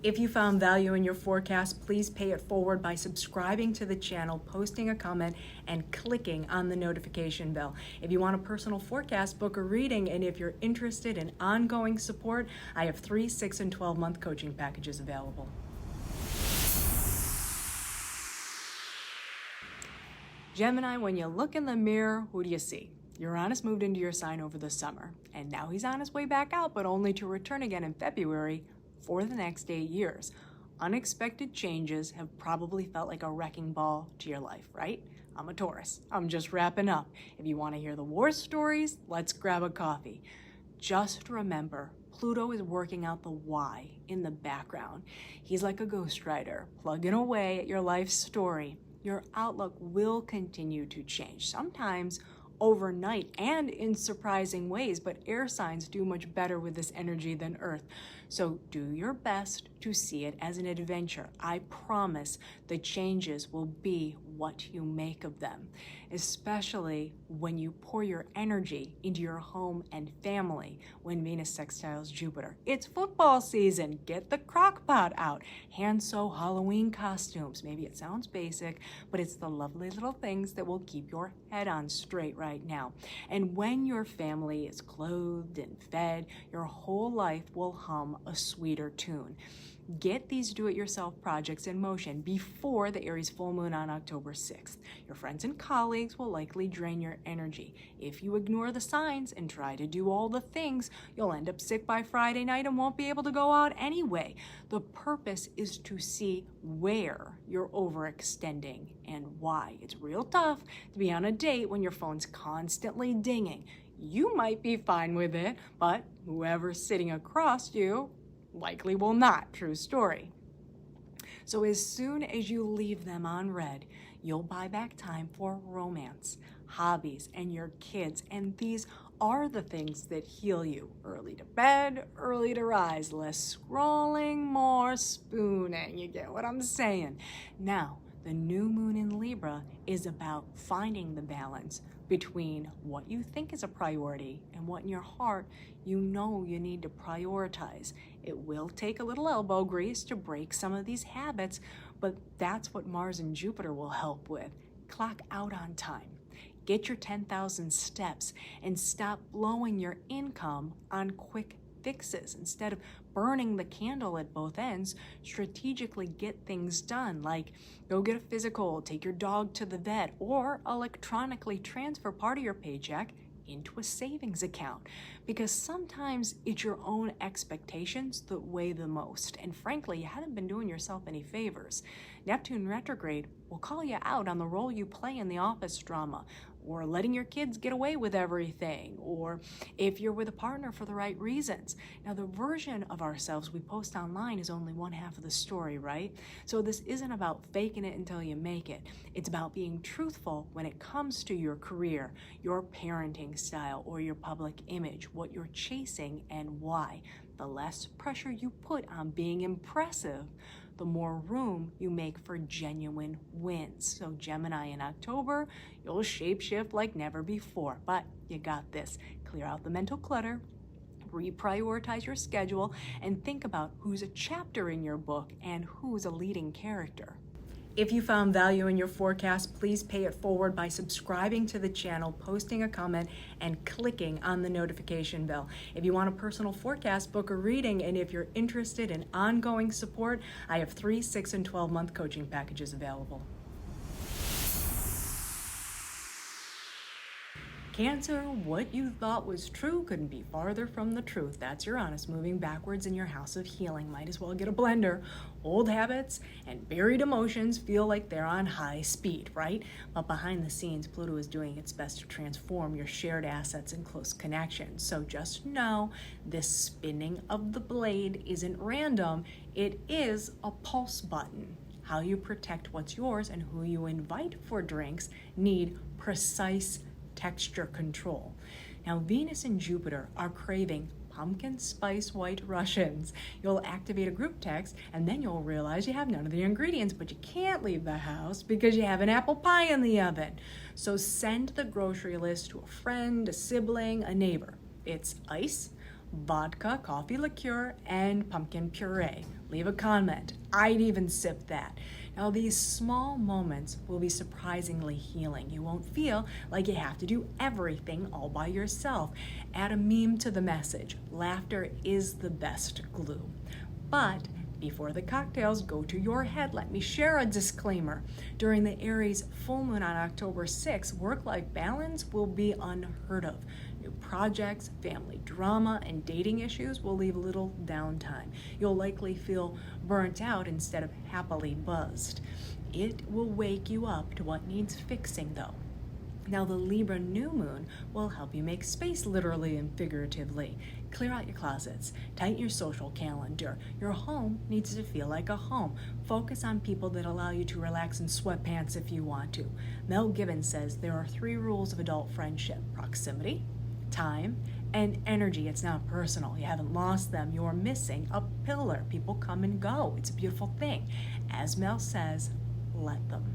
[SPEAKER 1] If you found value in your forecast, please pay it forward by subscribing to the channel, posting a comment, and clicking on the notification bell. If you want a personal forecast, book a reading, and if you're interested in ongoing support, I have 3, 6, and 12-month coaching packages available. Gemini, when you look in the mirror, who do you see? Uranus moved into your sign over the summer, and now he's on his way back out, but only to return again in February for the next 8 years. Unexpected changes have probably felt like a wrecking ball to your life, right? I'm a Taurus. I'm just wrapping up. If you want to hear the war stories, let's grab a coffee. Just remember, Pluto is working out the why in the background. He's like a ghostwriter, plugging away at your life story. Your outlook will continue to change, sometimes overnight and in surprising ways, but air signs do much better with this energy than Earth. So do your best to see it as an adventure. I promise the changes will be what you make of them, especially when you pour your energy into your home and family when Venus sextiles Jupiter. It's football season. Get the crock pot out. Hand sew Halloween costumes. Maybe it sounds basic, but it's the lovely little things that will keep your head on straight right now. And when your family is clothed and fed, your whole life will hum a sweeter tune. Get these do-it-yourself projects in motion before the Aries full moon on October 6th. Your friends and colleagues will likely drain your energy. If you ignore the signs and try to do all the things, you'll end up sick by Friday night and won't be able to go out anyway. The purpose is to see where you're overextending and why. It's real tough to be on a date when your phone's constantly dinging. You might be fine with it, but whoever's sitting across you likely will not. True story. So as soon as you leave them on red, you'll buy back time for romance, hobbies, and your kids. And these are the things that heal you. Early to bed, early to rise, less scrolling, more spooning. You get what I'm saying? Now, the new moon in Libra is about finding the balance between what you think is a priority and what in your heart you know you need to prioritize. It will take a little elbow grease to break some of these habits, but that's what Mars and Jupiter will help with. Clock out on time. Get your 10,000 steps and stop blowing your income on quick fixes. Instead of burning the candle at both ends, strategically get things done, like go get a physical, take your dog to the vet, or electronically transfer part of your paycheck into a savings account, because sometimes it's your own expectations that weigh the most, and frankly, you haven't been doing yourself any favors. Neptune retrograde will call you out on the role you play in the office drama, or letting your kids get away with everything, or if you're with a partner for the right reasons. Now, the version of ourselves we post online is only one half of the story, right? So this isn't about faking it until you make it. It's about being truthful when it comes to your career, your parenting style, or your public image, what you're chasing and why. The less pressure you put on being impressive, the more room you make for genuine wins. So Gemini, in October, you'll shapeshift like never before, but you got this. Clear out the mental clutter, reprioritize your schedule, and think about who's a chapter in your book and who's a leading character. If you found value in your forecast, please pay it forward by subscribing to the channel, posting a comment, and clicking on the notification bell. If you want a personal forecast, book a reading, and if you're interested in ongoing support, I have 3, 6, and 12-month coaching packages available. Cancer, what you thought was true couldn't be farther from the truth. That's Uranus moving backwards in your house of healing. Might as well get a blender. Old habits and buried emotions feel like they're on high speed, right? But behind the scenes, Pluto is doing its best to transform your shared assets and close connections. So just know this spinning of the blade isn't random. It is a pulse button. How you protect what's yours and who you invite for drinks need precise texture control. Now, Venus and Jupiter are craving pumpkin spice white Russians. You'll activate a group text and then you'll realize you have none of the ingredients, but you can't leave the house because you have an apple pie in the oven. So send the grocery list to a friend, a sibling, a neighbor. It's ice, vodka, coffee liqueur, and pumpkin puree. Leave a comment. I'd even sip that. Now, these small moments will be surprisingly healing. You won't feel like you have to do everything all by yourself. Add a meme to the message. Laughter is the best glue. But before the cocktails go to your head, let me share a disclaimer. During the Aries full moon on October 6th, work-life balance will be unheard of. New projects, family drama, and dating issues will leave little downtime. You'll likely feel burnt out instead of happily buzzed. It will wake you up to what needs fixing, though. Now, the Libra New Moon will help you make space literally and figuratively. Clear out your closets, tighten your social calendar. Your home needs to feel like a home. Focus on people that allow you to relax in sweatpants if you want to. Mel Gibbons says there are 3 rules of adult friendship: proximity, time, and energy. It's not personal. You haven't lost them. You're missing a pillar. People come and go. It's a beautiful thing. As Mel says, let them.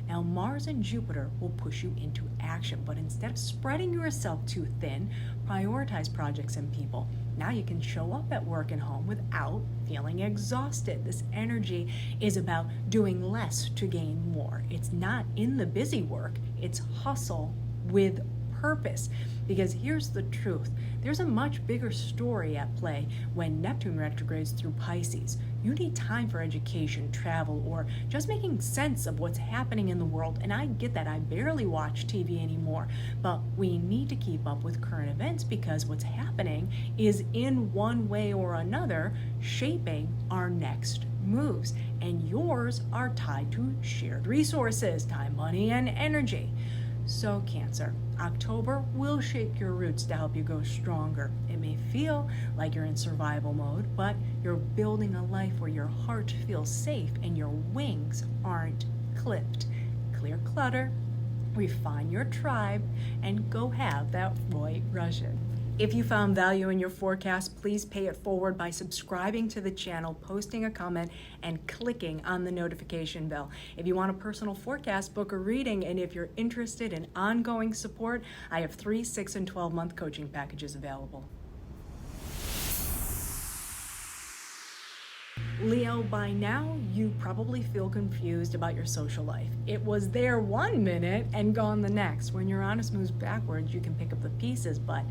[SPEAKER 1] Now, Mars and Jupiter will push you into action, but instead of spreading yourself too thin, prioritize projects and people. Now you can show up at work and home without feeling exhausted. This energy is about doing less to gain more. It's not in the busy work, it's hustle with purpose. Because here's the truth, there's a much bigger story at play when Neptune retrogrades through Pisces. You need time for education, travel, or just making sense of what's happening in the world. And I get that, I barely watch TV anymore, but we need to keep up with current events because what's happening is in one way or another shaping our next moves. And yours are tied to shared resources, time, money, and energy. So Cancer, October will shake your roots to help you go stronger. It may feel like you're in survival mode, but you're building a life where your heart feels safe and your wings aren't clipped. Clear clutter, refine your tribe, and go have that white Russian. If you found value in your forecast, please pay it forward by subscribing to the channel, posting a comment, and clicking on the notification bell. If you want a personal forecast, book a reading, and if you're interested in ongoing support, I have 3, 6, and 12-month coaching packages available. Leo, by now, you probably feel confused about your social life. It was there one minute and gone the next. When Uranus moves backwards, you can pick up the pieces, but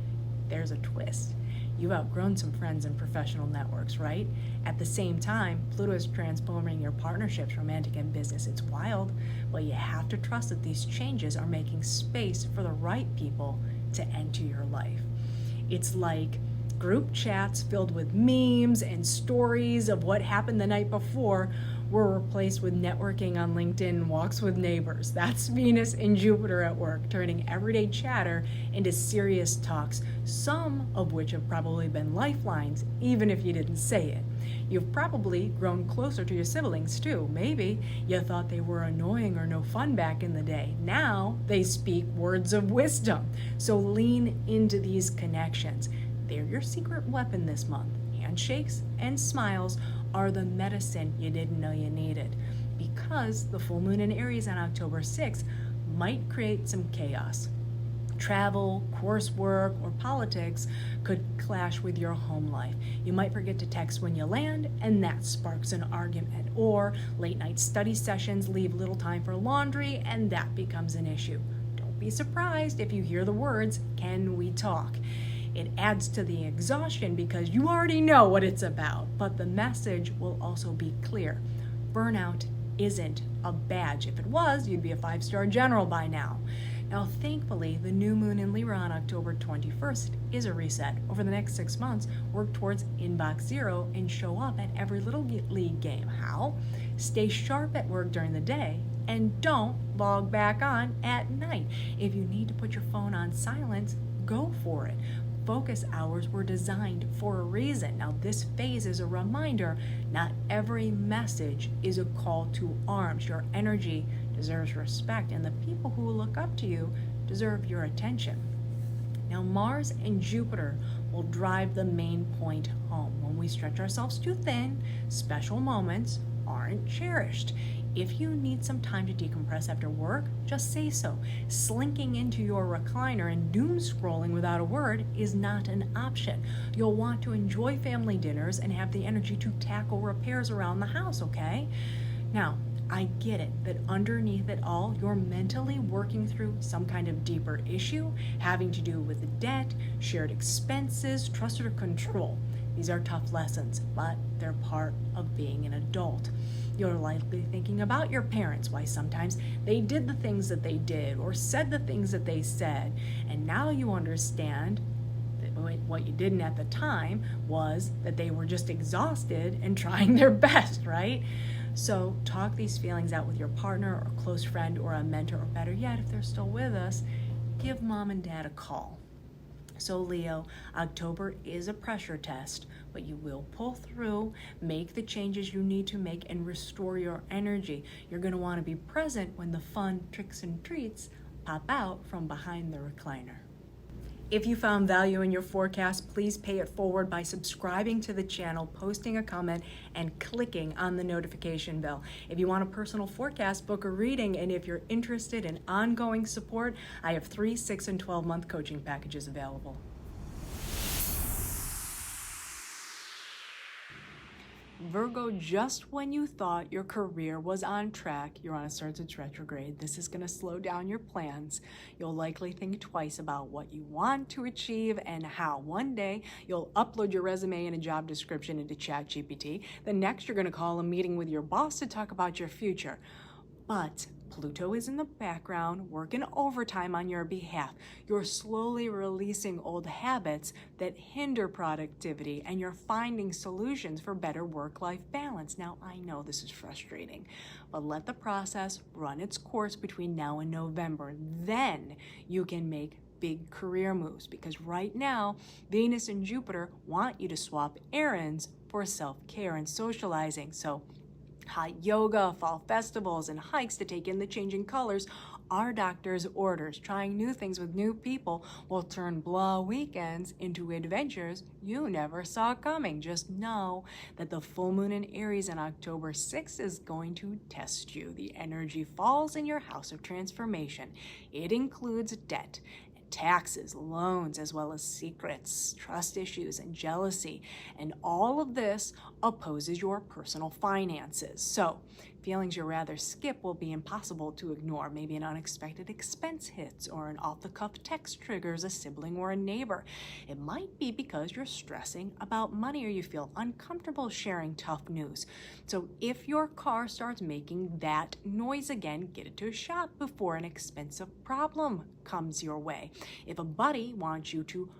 [SPEAKER 1] there's a twist. You've outgrown some friends and professional networks, right? At the same time, Pluto is transforming your partnerships, romantic and business. It's wild, but you have to trust that these changes are making space for the right people to enter your life. It's like group chats filled with memes and stories of what happened the night before were replaced with networking on LinkedIn and walks with neighbors. That's Venus and Jupiter at work, turning everyday chatter into serious talks, some of which have probably been lifelines, even if you didn't say it. You've probably grown closer to your siblings too. Maybe you thought they were annoying or no fun back in the day. Now they speak words of wisdom. So lean into these connections. They're your secret weapon this month. Handshakes and smiles are the medicine you didn't know you needed. Because the full moon in Aries on October 6th might create some chaos. Travel, coursework, or politics could clash with your home life. You might forget to text when you land, and that sparks an argument. Or late night study sessions leave little time for laundry, and that becomes an issue. Don't be surprised if you hear the words, "Can we talk?" It adds to the exhaustion because you already know what it's about, but the message will also be clear. Burnout isn't a badge. If it was, you'd be a 5-star general by now. Now, thankfully, the new moon in Libra on October 21st is a reset. Over the next 6 months, work towards inbox zero and show up at every little league game. How? Stay sharp at work during the day and don't log back on at night. If you need to put your phone on silence, go for it. Focus hours were designed for a reason. Now, this phase is a reminder not every message is a call to arms. Your energy deserves respect, and the people who look up to you deserve your attention. Now, Mars and Jupiter will drive the main point home. When we stretch ourselves too thin, special moments aren't cherished. If you need some time to decompress after work, just say so. Slinking into your recliner and doom scrolling without a word is not an option. You'll want to enjoy family dinners and have the energy to tackle repairs around the house, okay? Now, I get it that underneath it all, you're mentally working through some kind of deeper issue having to do with debt, shared expenses, trust or control. These are tough lessons, but they're part of being an adult. You're likely thinking about your parents, why sometimes they did the things that they did or said the things that they said, and now you understand that what you didn't at the time was that they were just exhausted and trying their best, right? So talk these feelings out with your partner or close friend or a mentor, or better yet, if they're still with us, give mom and dad a call. So Leo, October is a pressure test, but you will pull through, make the changes you need to make, and restore your energy. You're going to want to be present when the fun tricks and treats pop out from behind the recliner. If you found value in your forecast, please pay it forward by subscribing to the channel, posting a comment, and clicking on the notification bell. If you want a personal forecast, book a reading, and if you're interested in ongoing support, I have 3, 6, and 12-month coaching packages available. Virgo, just when you thought your career was on track, Uranus starts its retrograde. This is going to slow down your plans. You'll likely think twice about what you want to achieve and how. One day, you'll upload your resume and a job description into ChatGPT. The next, you're going to call a meeting with your boss to talk about your future. But Pluto is in the background, working overtime on your behalf. You're slowly releasing old habits that hinder productivity, and you're finding solutions for better work-life balance. Now, I know this is frustrating, but let the process run its course between now and November. Then you can make big career moves, because right now, Venus and Jupiter want you to swap errands for self-care and socializing. So hot yoga, fall festivals, and hikes to take in the changing colors are doctor's orders. Trying new things with new people will turn blah weekends into adventures you never saw coming. Just know that the full moon in Aries on October 6th is going to test you. The energy falls in your house of transformation. It includes debt, taxes, loans, as well as secrets, trust issues, and jealousy. And all of this opposes your personal finances. So feelings you rather skip will be impossible to ignore. Maybe an unexpected expense hits, or an off-the-cuff text triggers a sibling or a neighbor. It might be because you're stressing about money, or you feel uncomfortable sharing tough news. So if your car starts making that noise again, get it to a shop before an expensive problem comes your way. If a buddy wants you to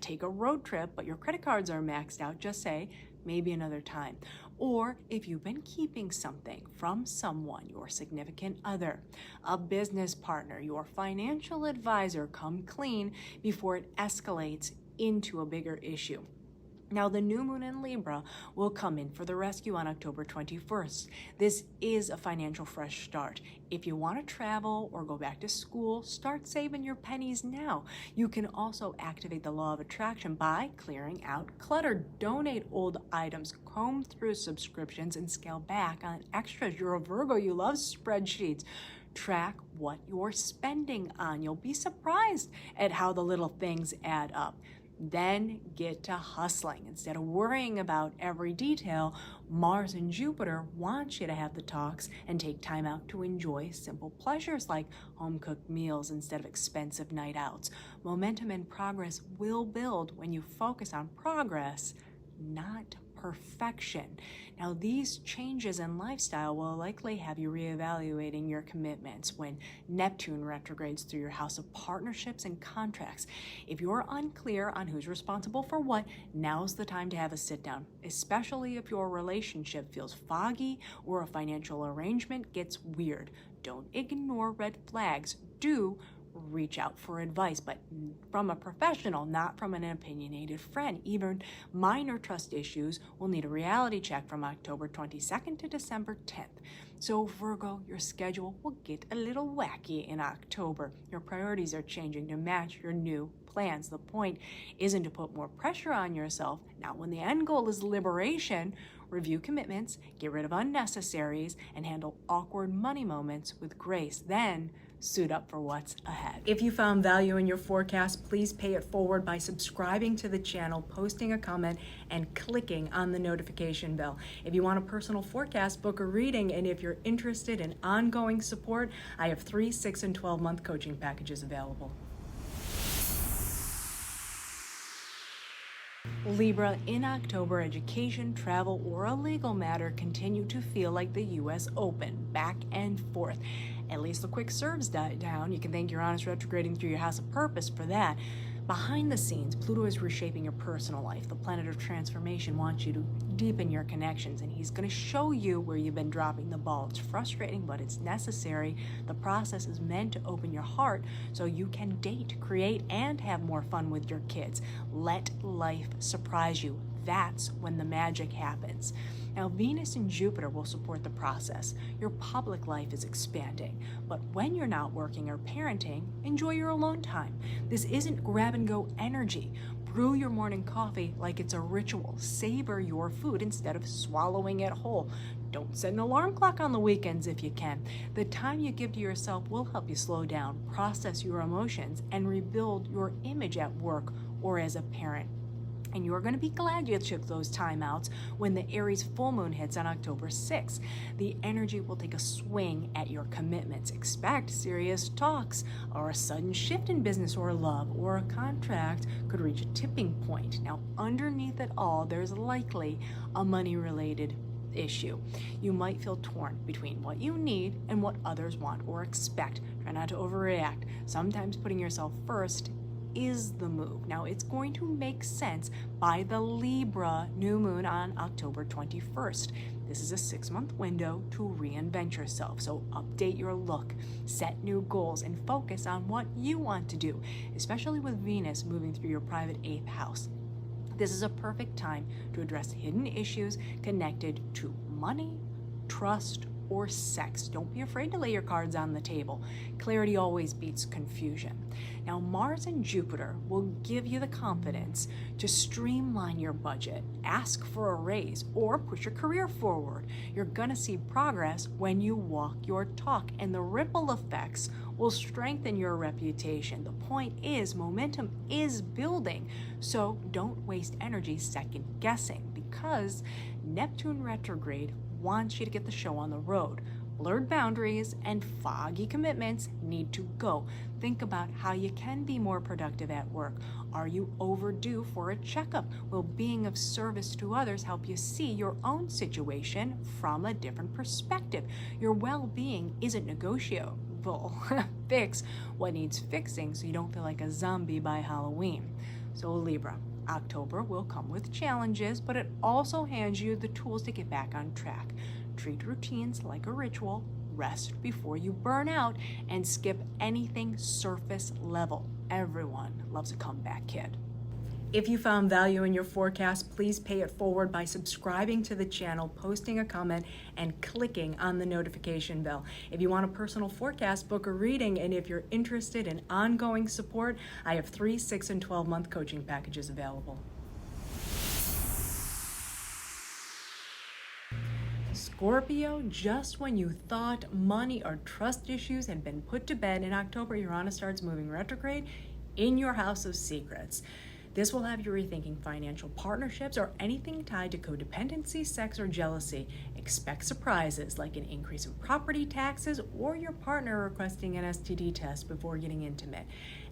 [SPEAKER 1] take a road trip, but your credit cards are maxed out, just say, maybe another time. Or if you've been keeping something from someone, your significant other, a business partner, your financial advisor, come clean before it escalates into a bigger issue. Now, the new moon in Libra will come in for the rescue on October 21st. This is a financial fresh start. If you want to travel or go back to school, start saving your pennies now. You can also activate the law of attraction by clearing out clutter. Donate old items, comb through subscriptions, and scale back on extras. You're a Virgo, you love spreadsheets. Track what you're spending on. You'll be surprised at how the little things add up. Then get to hustling. Instead of worrying about every detail, Mars and Jupiter want you to have the talks and take time out to enjoy simple pleasures like home-cooked meals instead of expensive night outs. Momentum and progress will build when you focus on progress, not perfection. Now, these changes in lifestyle will likely have you reevaluating your commitments when Neptune retrogrades through your house of partnerships and contracts. If you're unclear on who's responsible for what, now's the time to have a sit down, especially if your relationship feels foggy or a financial arrangement gets weird. Don't ignore red flags. Do reach out for advice, but from a professional, not from an opinionated friend. Even minor trust issues will need a reality check from October 22nd to December 10th. So Virgo, your schedule will get a little wacky in October. Your priorities are changing to match your new plans. The point isn't to put more pressure on yourself. Not when the end goal is liberation. Review commitments, get rid of unnecessaries, and handle awkward money moments with grace. Then suit up for what's ahead. If you found value in your forecast, please pay it forward by subscribing to the channel, posting a comment, and clicking on the notification bell. If you want a personal forecast, book a reading, and if you're interested in ongoing support, I have 3, 6, and 12-month coaching packages available. Libra, in October, education, travel, or a legal matter continue to feel like the U.S. Open, back and forth. At least the quick serves died down. You can thank Uranus retrograding through your house of purpose for that. Behind the scenes, Pluto is reshaping your personal life. The planet of transformation wants you to deepen your connections, and he's going to show you where you've been dropping the ball. It's frustrating, but it's necessary. The process is meant to open your heart so you can date, create, and have more fun with your kids. Let life surprise you. That's when the magic happens. Now, Venus and Jupiter will support the process. Your public life is expanding, but when you're not working or parenting, enjoy your alone time. This isn't grab-and-go energy. Brew your morning coffee like it's a ritual. Savor your food instead of swallowing it whole. Don't set an alarm clock on the weekends if you can. The time you give to yourself will help you slow down, process your emotions, and rebuild your image at work or as a parent. And you're going to be glad you took those timeouts when the Aries full moon hits on October 6th. The energy will take a swing at your commitments. Expect serious talks, or a sudden shift in business or love, or a contract could reach a tipping point. Now, underneath it all, there's likely a money-related issue. You might feel torn between what you need and what others want or expect. Try not to overreact. Sometimes putting yourself first is the move. Now, it's going to make sense by the Libra New Moon on October 21st. This is a 6-month window to reinvent yourself. So update your look, set new goals, and focus on what you want to do, especially with Venus moving through your private 8th house. This is a perfect time to address hidden issues connected to money, trust, or sex. Don't be afraid to lay your cards on the table. Clarity always beats confusion. Now, Mars and Jupiter will give you the confidence to streamline your budget, ask for a raise, or push your career forward. You're gonna see progress when you walk your talk, and the ripple effects will strengthen your reputation. The point is, momentum is building, so don't waste energy second guessing, because Neptune retrograde wants you to get the show on the road. Blurred boundaries and foggy commitments need to go. Think about how you can be more productive at work. Are you overdue for a checkup? Will being of service to others help you see your own situation from a different perspective? Your well-being isn't negotiable. Fix what needs fixing so you don't feel like a zombie by Halloween. So Libra, October will come with challenges, but it also hands you the tools to get back on track. Treat routines like a ritual, rest before you burn out, and skip anything surface level. Everyone loves a comeback kid. If you found value in your forecast, please pay it forward by subscribing to the channel, posting a comment, and clicking on the notification bell. If you want a personal forecast, book a reading, and if you're interested in ongoing support, I have 3, 6, and 12-month coaching packages available. Scorpio, just when you thought money or trust issues had been put to bed, in October, Uranus starts moving retrograde in your house of secrets. This will have you rethinking financial partnerships or anything tied to codependency, sex, or jealousy. Expect surprises like an increase in property taxes or your partner requesting an STD test before getting intimate.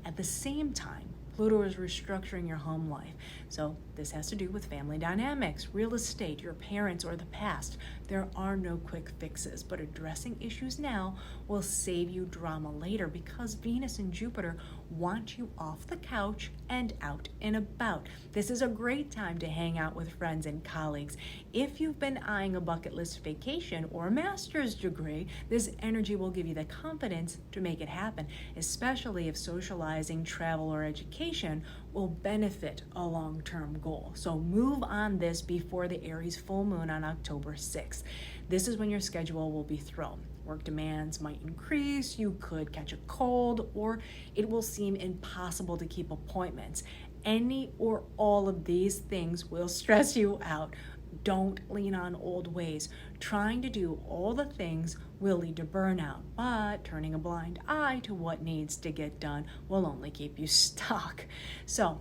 [SPEAKER 1] At the same time, Pluto is restructuring your home life. So this has to do with family dynamics, real estate, your parents, or the past. There are no quick fixes, but addressing issues now will save you drama later because Venus and Jupiter want you off the couch and out and about. This is a great time to hang out with friends and colleagues. If you've been eyeing a bucket list vacation or a master's degree, this energy will give you the confidence to make it happen, especially if socializing, travel, or education will benefit a long-term goal. So move on this before the Aries full moon on October 6th. This is when your schedule will be thrown. Work demands might increase, you could catch a cold, or it will seem impossible to keep appointments. Any or all of these things will stress you out. Don't lean on old ways. Trying to do all the things will lead to burnout, but turning a blind eye to what needs to get done will only keep you stuck. So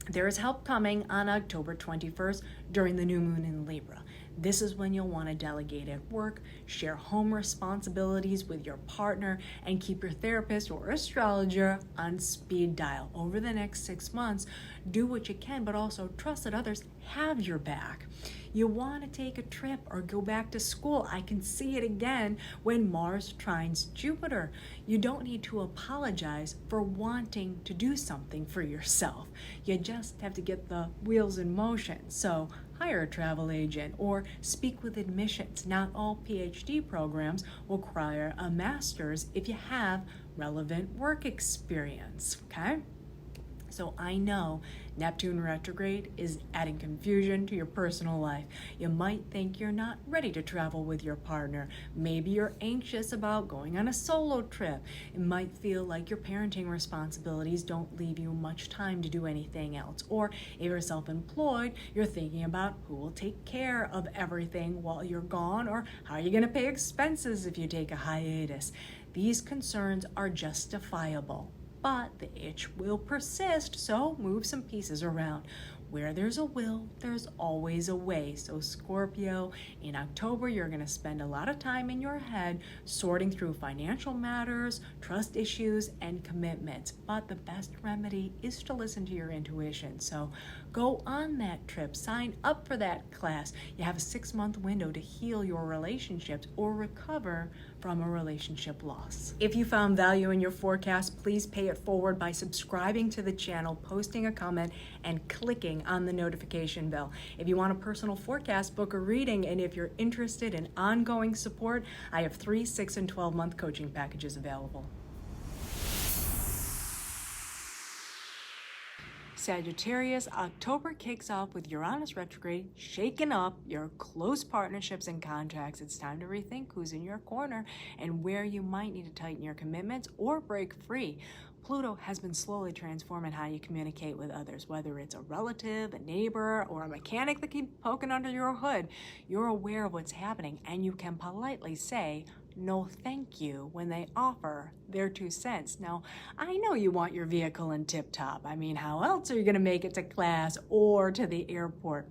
[SPEAKER 1] there is help coming on October 21st during the new moon in Libra. This is when you'll want to delegate at work, share home responsibilities with your partner, and keep your therapist or astrologer on speed dial. Over the next 6 months, do what you can, but also trust that others have your back. You want to take a trip or go back to school. I can see it again when Mars trines Jupiter. You don't need to apologize for wanting to do something for yourself. You just have to get the wheels in motion. So hire a travel agent or speak with admissions. Not all PhD programs will require a master's if you have relevant work experience, okay? So I know Neptune retrograde is adding confusion to your personal life. You might think you're not ready to travel with your partner. Maybe you're anxious about going on a solo trip. It might feel like your parenting responsibilities don't leave you much time to do anything else. Or if you're self-employed, you're thinking about who will take care of everything while you're gone, or how are you going to pay expenses if you take a hiatus. These concerns are justifiable, but the itch will persist, so move some pieces around. Where there's a will, there's always a way. So Scorpio, in October, you're going to spend a lot of time in your head sorting through financial matters, trust issues, and commitments. But the best remedy is to listen to your intuition. So go on that trip, sign up for that class. You have a 6-month window to heal your relationships or recover from a relationship loss. If you found value in your forecast, please pay it forward by subscribing to the channel, posting a comment, and clicking on the notification bell. If you want a personal forecast, book a reading, and if you're interested in ongoing support, I have 3, 6, and 12-month coaching packages available. Sagittarius, October kicks off with Uranus retrograde, shaking up your close partnerships and contracts. It's time to rethink who's in your corner and where you might need to tighten your commitments or break free. Pluto has been slowly transforming how you communicate with others, whether it's a relative, a neighbor, or a mechanic that keeps poking under your hood. You're aware of what's happening, and you can politely say no thank you when they offer their 2 cents. Now, I know you want your vehicle in tip-top. I mean, how else are you going to make it to class or to the airport?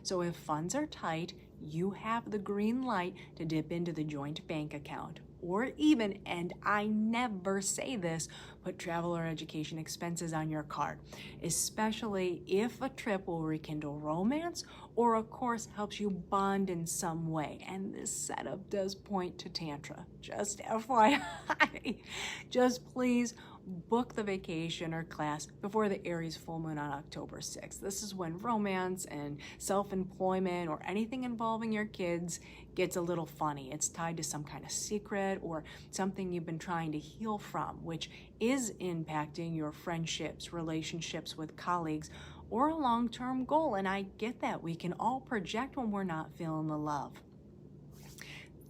[SPEAKER 1] So if funds are tight, you have the green light to dip into the joint bank account. Or even, and I never say this, put travel or education expenses on your card, especially if a trip will rekindle romance or a course helps you bond in some way. And this setup does point to Tantra, just FYI. Just please book the vacation or class before the Aries full moon on October 6th. This is when romance and self-employment or anything involving your kids gets a little funny. It's tied to some kind of secret or something you've been trying to heal from, which is impacting your friendships, relationships with colleagues, or a long-term goal. And I get that. We can all project when we're not feeling the love.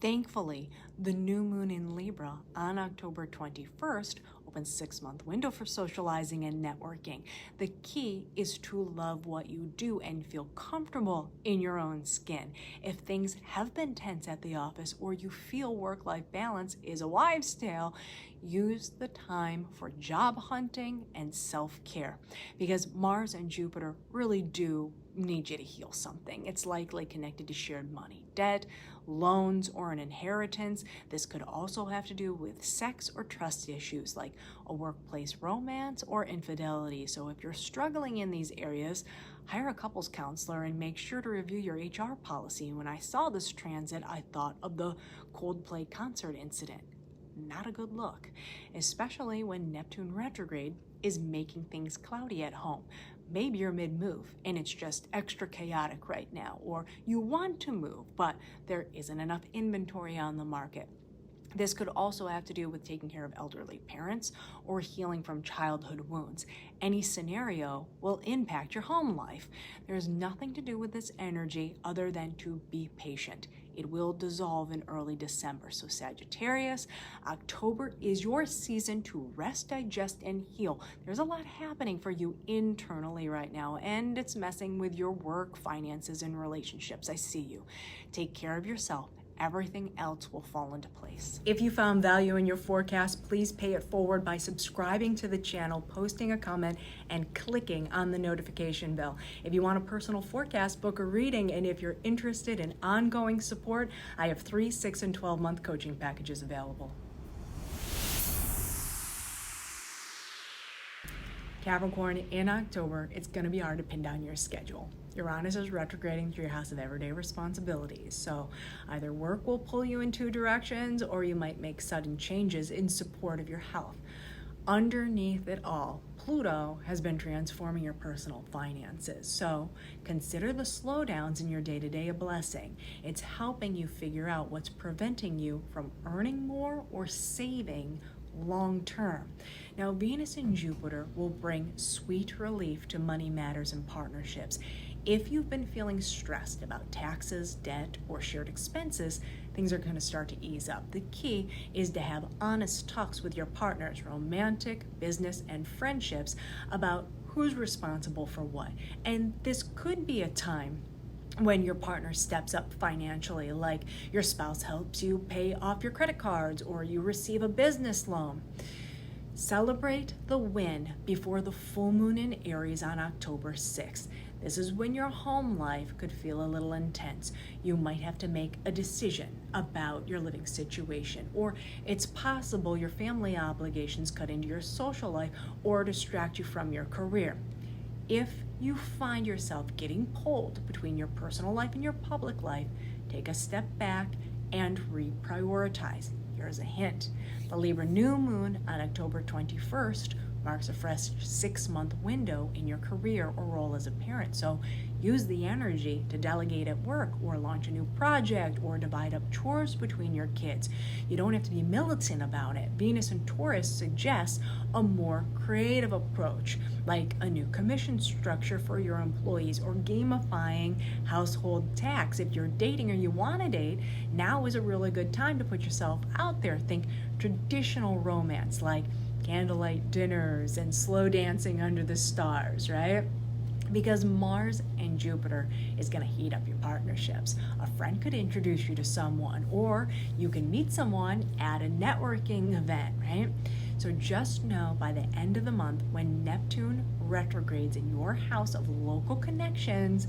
[SPEAKER 1] Thankfully, the new moon in Libra on October 21st open 6-month window for socializing and networking. The key is to love what you do and feel comfortable in your own skin. If things have been tense at the office or you feel work-life balance is a wives' tale, use the time for job hunting and self-care, because Mars and Jupiter really do need you to heal something. It's likely connected to shared money, debt, loans, or an inheritance. This could also have to do with sex or trust issues like a workplace romance or infidelity. So if you're struggling in these areas, hire a couples counselor and make sure to review your HR policy. And when I saw this transit, I thought of the Coldplay concert incident. Not a good look, especially when Neptune retrograde is making things cloudy at home. Maybe you're mid-move and it's just extra chaotic right now, or you want to move, but there isn't enough inventory on the market. This could also have to do with taking care of elderly parents or healing from childhood wounds. Any scenario will impact your home life. There's nothing to do with this energy other than to be patient. It will dissolve in early December. So Sagittarius, October is your season to rest, digest, and heal. There's a lot happening for you internally right now, and it's messing with your work, finances, and relationships. I see you. Take care of yourself. Everything else will fall into place. If you found value in your forecast, please pay it forward by subscribing to the channel, posting a comment, and clicking on the notification bell. If you want a personal forecast, book a reading, and if you're interested in ongoing support, I have 3, 6, and 12-month coaching packages available. Capricorn, in October, it's going to be hard to pin down your schedule. Uranus is retrograding through your house of everyday responsibilities, so either work will pull you in 2 directions or you might make sudden changes in support of your health. Underneath it all, Pluto has been transforming your personal finances, so consider the slowdowns in your day-to-day a blessing. It's helping you figure out what's preventing you from earning more or saving long term. Now, Venus and Jupiter will bring sweet relief to money matters and partnerships. If you've been feeling stressed about taxes, debt, or shared expenses, things are going to start to ease up. The key is to have honest talks with your partners, romantic, business, and friendships, about who's responsible for what. And this could be a time when your partner steps up financially, like your spouse helps you pay off your credit cards or you receive a business loan. Celebrate the win before the full moon in Aries on October 6th. This is when your home life could feel a little intense. You might have to make a decision about your living situation, or it's possible your family obligations cut into your social life or distract you from your career. If you find yourself getting pulled between your personal life and your public life, take a step back and reprioritize. Here's a hint. The Libra New Moon on October 21st marks a fresh 6-month window in your career or role as a parent. So use the energy to delegate at work or launch a new project or divide up chores between your kids. You don't have to be militant about it. Venus and Taurus suggests a more creative approach, like a new commission structure for your employees or gamifying household tax. If you're dating or you want to date, now is a really good time to put yourself out there. Think traditional romance, like candlelight dinners and slow dancing under the stars, right? Because Mars and Jupiter is going to heat up your partnerships. A friend could introduce you to someone, or you can meet someone at a networking event, right? So just know by the end of the month, when Neptune retrogrades in your house of local connections,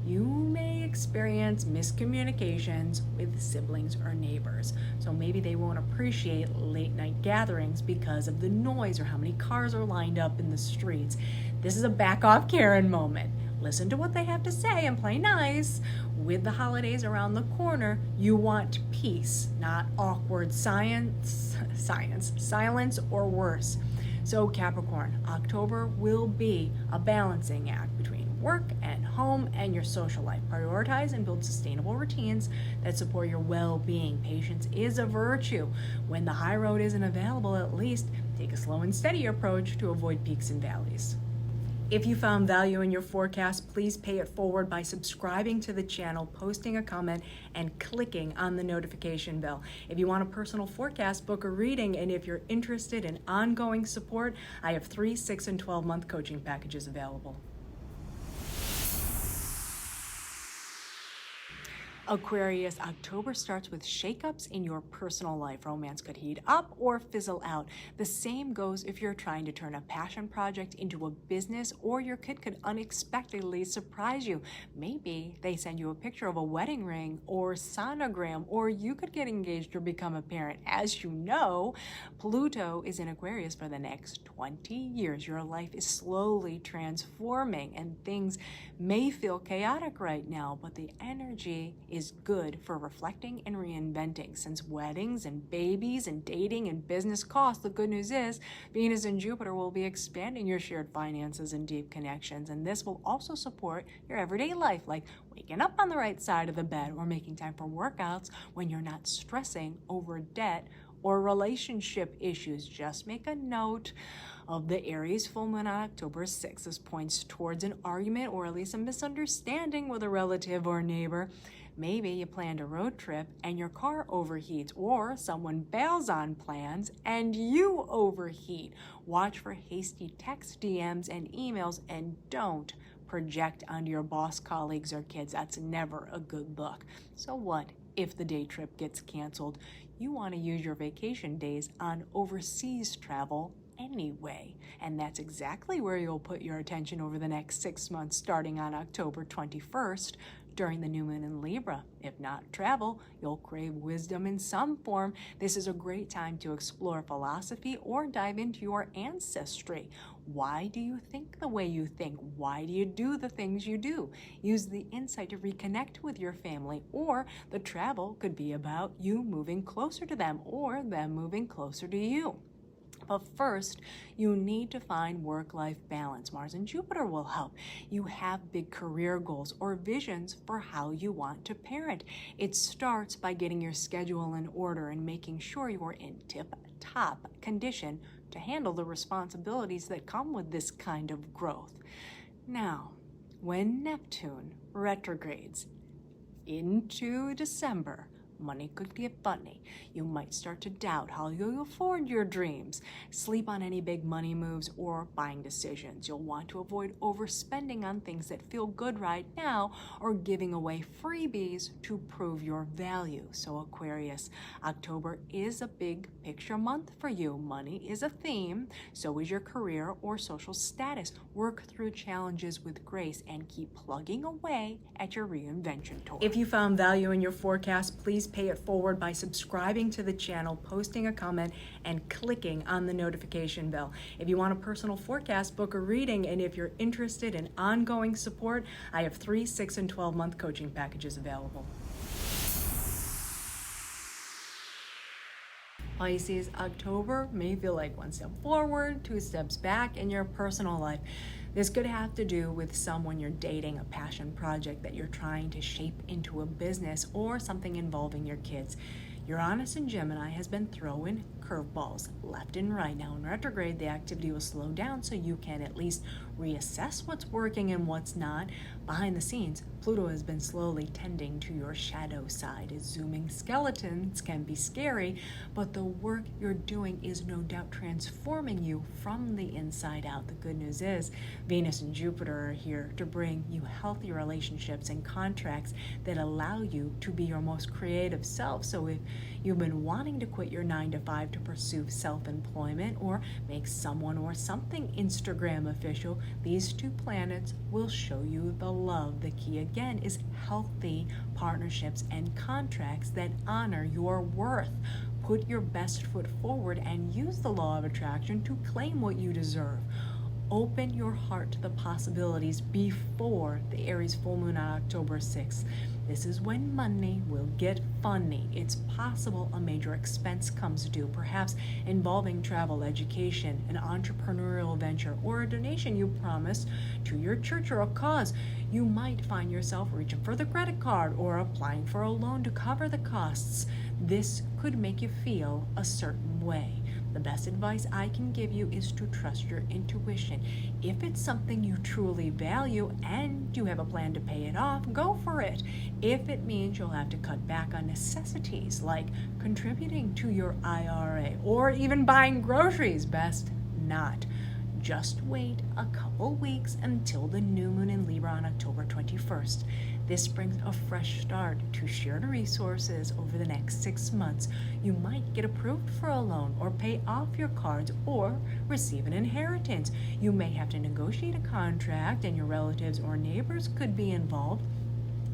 [SPEAKER 1] you may experience miscommunications with siblings or neighbors. So maybe they won't appreciate late night gatherings because of the noise or how many cars are lined up in the streets. This is a back off Karen moment. Listen to what they have to say and play nice. With the holidays around the corner, you want peace, not awkward silence or worse. So Capricorn, October will be a balancing act between work and home and your social life. Prioritize and build sustainable routines that support your well-being. Patience is a virtue. When the high road isn't available, at least take a slow and steady approach to avoid peaks and valleys. If you found value in your forecast, please pay it forward by subscribing to the channel, posting a comment, and clicking on the notification bell. If you want a personal forecast, book a reading, and if you're interested in ongoing support, I have 3, 6, and 12-month coaching packages available. Aquarius, October starts with shakeups in your personal life. Romance could heat up or fizzle out. The same goes if you're trying to turn a passion project into a business, or your kid could unexpectedly surprise you. Maybe they send you a picture of a wedding ring or sonogram, or you could get engaged or become a parent. As you know, Pluto is in Aquarius for the next 20 years. Your life is slowly transforming, and things may feel chaotic right now, but the energy is good for reflecting and reinventing. Since weddings and babies and dating and business cost, the good news is Venus and Jupiter will be expanding your shared finances and deep connections, and this will also support your everyday life, like waking up on the right side of the bed or making time for workouts when you're not stressing over debt or relationship issues. Just make a note of the Aries full moon on October 6th. This points towards an argument or at least a misunderstanding with a relative or neighbor. Maybe you planned a road trip and your car overheats, or someone bails on plans and you overheat. Watch for hasty text, DMs, and emails, and don't project onto your boss, colleagues, or kids. That's never a good look. So what if the day trip gets canceled? You want to use your vacation days on overseas travel anyway, and that's exactly where you'll put your attention over the next 6 months, starting on October 21st during the new moon in Libra. If not travel, you'll crave wisdom in some form. This is a great time to explore philosophy or dive into your ancestry. Why do you think the way you think? Why do you do the things you do? Use the insight to reconnect with your family, or the travel could be about you moving closer to them or them moving closer to you. But first, you need to find work-life balance. Mars and Jupiter will help. You have big career goals or visions for how you want to parent. It starts by getting your schedule in order and making sure you're in tip-top condition to handle the responsibilities that come with this kind of growth. Now, when Neptune retrogrades into December, money could get funny. You might start to doubt how you'll afford your dreams, sleep on any big money moves, or buying decisions. You'll want to avoid overspending on things that feel good right now, or giving away freebies to prove your value. So Aquarius, October is a big picture month for you. Money is a theme, so is your career or social status. Work through challenges with grace and keep plugging away at your reinvention tour. If you found value in your forecast, please pay it forward by subscribing to the channel, posting a comment, and clicking on the notification bell. If you want a personal forecast, book a reading, and if you're interested in ongoing support, I have 3, 6, and 12-month coaching packages available. Pisces, October may feel like 1 step forward, 2 steps back in your personal life. This could have to do with someone you're dating, a passion project that you're trying to shape into a business, or something involving your kids. Uranus in Gemini has been throwing curveballs left and right. Now in retrograde, the activity will slow down so you can at least reassess what's working and what's not. Behind the scenes, Pluto has been slowly tending to your shadow side. Its zooming skeletons can be scary, but the work you're doing is no doubt transforming you from the inside out. The good news is Venus and Jupiter are here to bring you healthy relationships and contracts that allow you to be your most creative self. So if you've been wanting to quit your 9-to-5 to pursue self-employment or make someone or something Instagram official, these 2 planets will show you the love. The key again is healthy partnerships and contracts that honor your worth. Put your best foot forward and use the law of attraction to claim what you deserve. Open your heart to the possibilities before the Aries full moon on October 6th. This is when money will get funny. It's possible a major expense comes due, perhaps involving travel, education, an entrepreneurial venture, or a donation you promised to your church or a cause. You might find yourself reaching for the credit card or applying for a loan to cover the costs. This could make you feel a certain way. The best advice I can give you is to trust your intuition. If it's something you truly value and you have a plan to pay it off, go for it. If it means you'll have to cut back on necessities like contributing to your IRA or even buying groceries, best not. Just wait a couple weeks until the new moon in Libra on October 21st. This brings a fresh start to shared resources over the next 6 months. You might get approved for a loan or pay off your cards or receive an inheritance. You may have to negotiate a contract and your relatives or neighbors could be involved.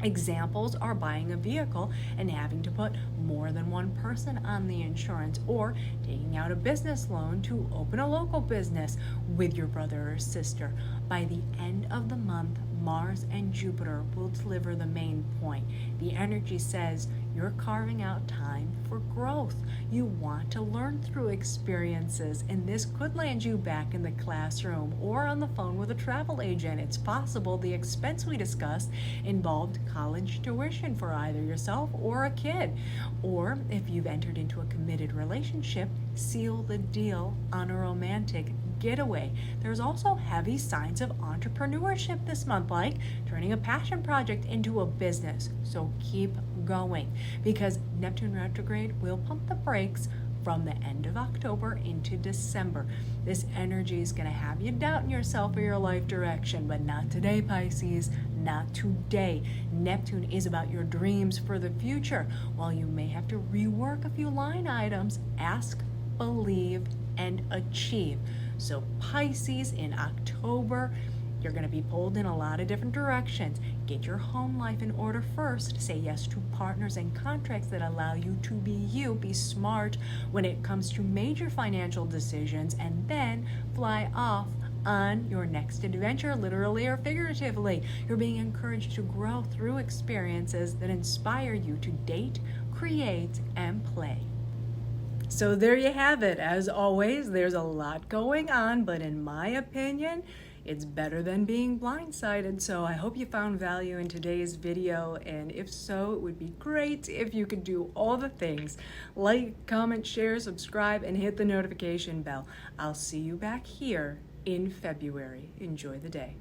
[SPEAKER 1] Examples are buying a vehicle and having to put more than one person on the insurance, or taking out a business loan to open a local business with your brother or sister. By the end of the month, Mars and Jupiter will deliver the main point. The energy says you're carving out time for growth. You want to learn through experiences, and this could land you back in the classroom or on the phone with a travel agent. It's possible the expense we discussed involved college tuition for either yourself or a kid. Or if you've entered into a committed relationship, seal the deal on a romantic getaway. There's also heavy signs of entrepreneurship this month, like turning a passion project into a business. So keep going, because Neptune retrograde will pump the brakes from the end of October into December. This energy is going to have you doubting yourself or your life direction, but not today, Pisces. Not today. Neptune is about your dreams for the future. While you may have to rework a few line items, ask, believe, and achieve. So Pisces, in October, you're going to be pulled in a lot of different directions. Get your home life in order first. Say yes to partners and contracts that allow you to be you. Be smart when it comes to major financial decisions, and then fly off on your next adventure, literally or figuratively. You're being encouraged to grow through experiences that inspire you to date, create, and play. So there you have it. As always, there's a lot going on, but in my opinion, it's better than being blindsided. So I hope you found value in today's video, and if so, it would be great if you could do all the things: like, comment, share, subscribe, and hit the notification bell. I'll see you back here in February. Enjoy the day.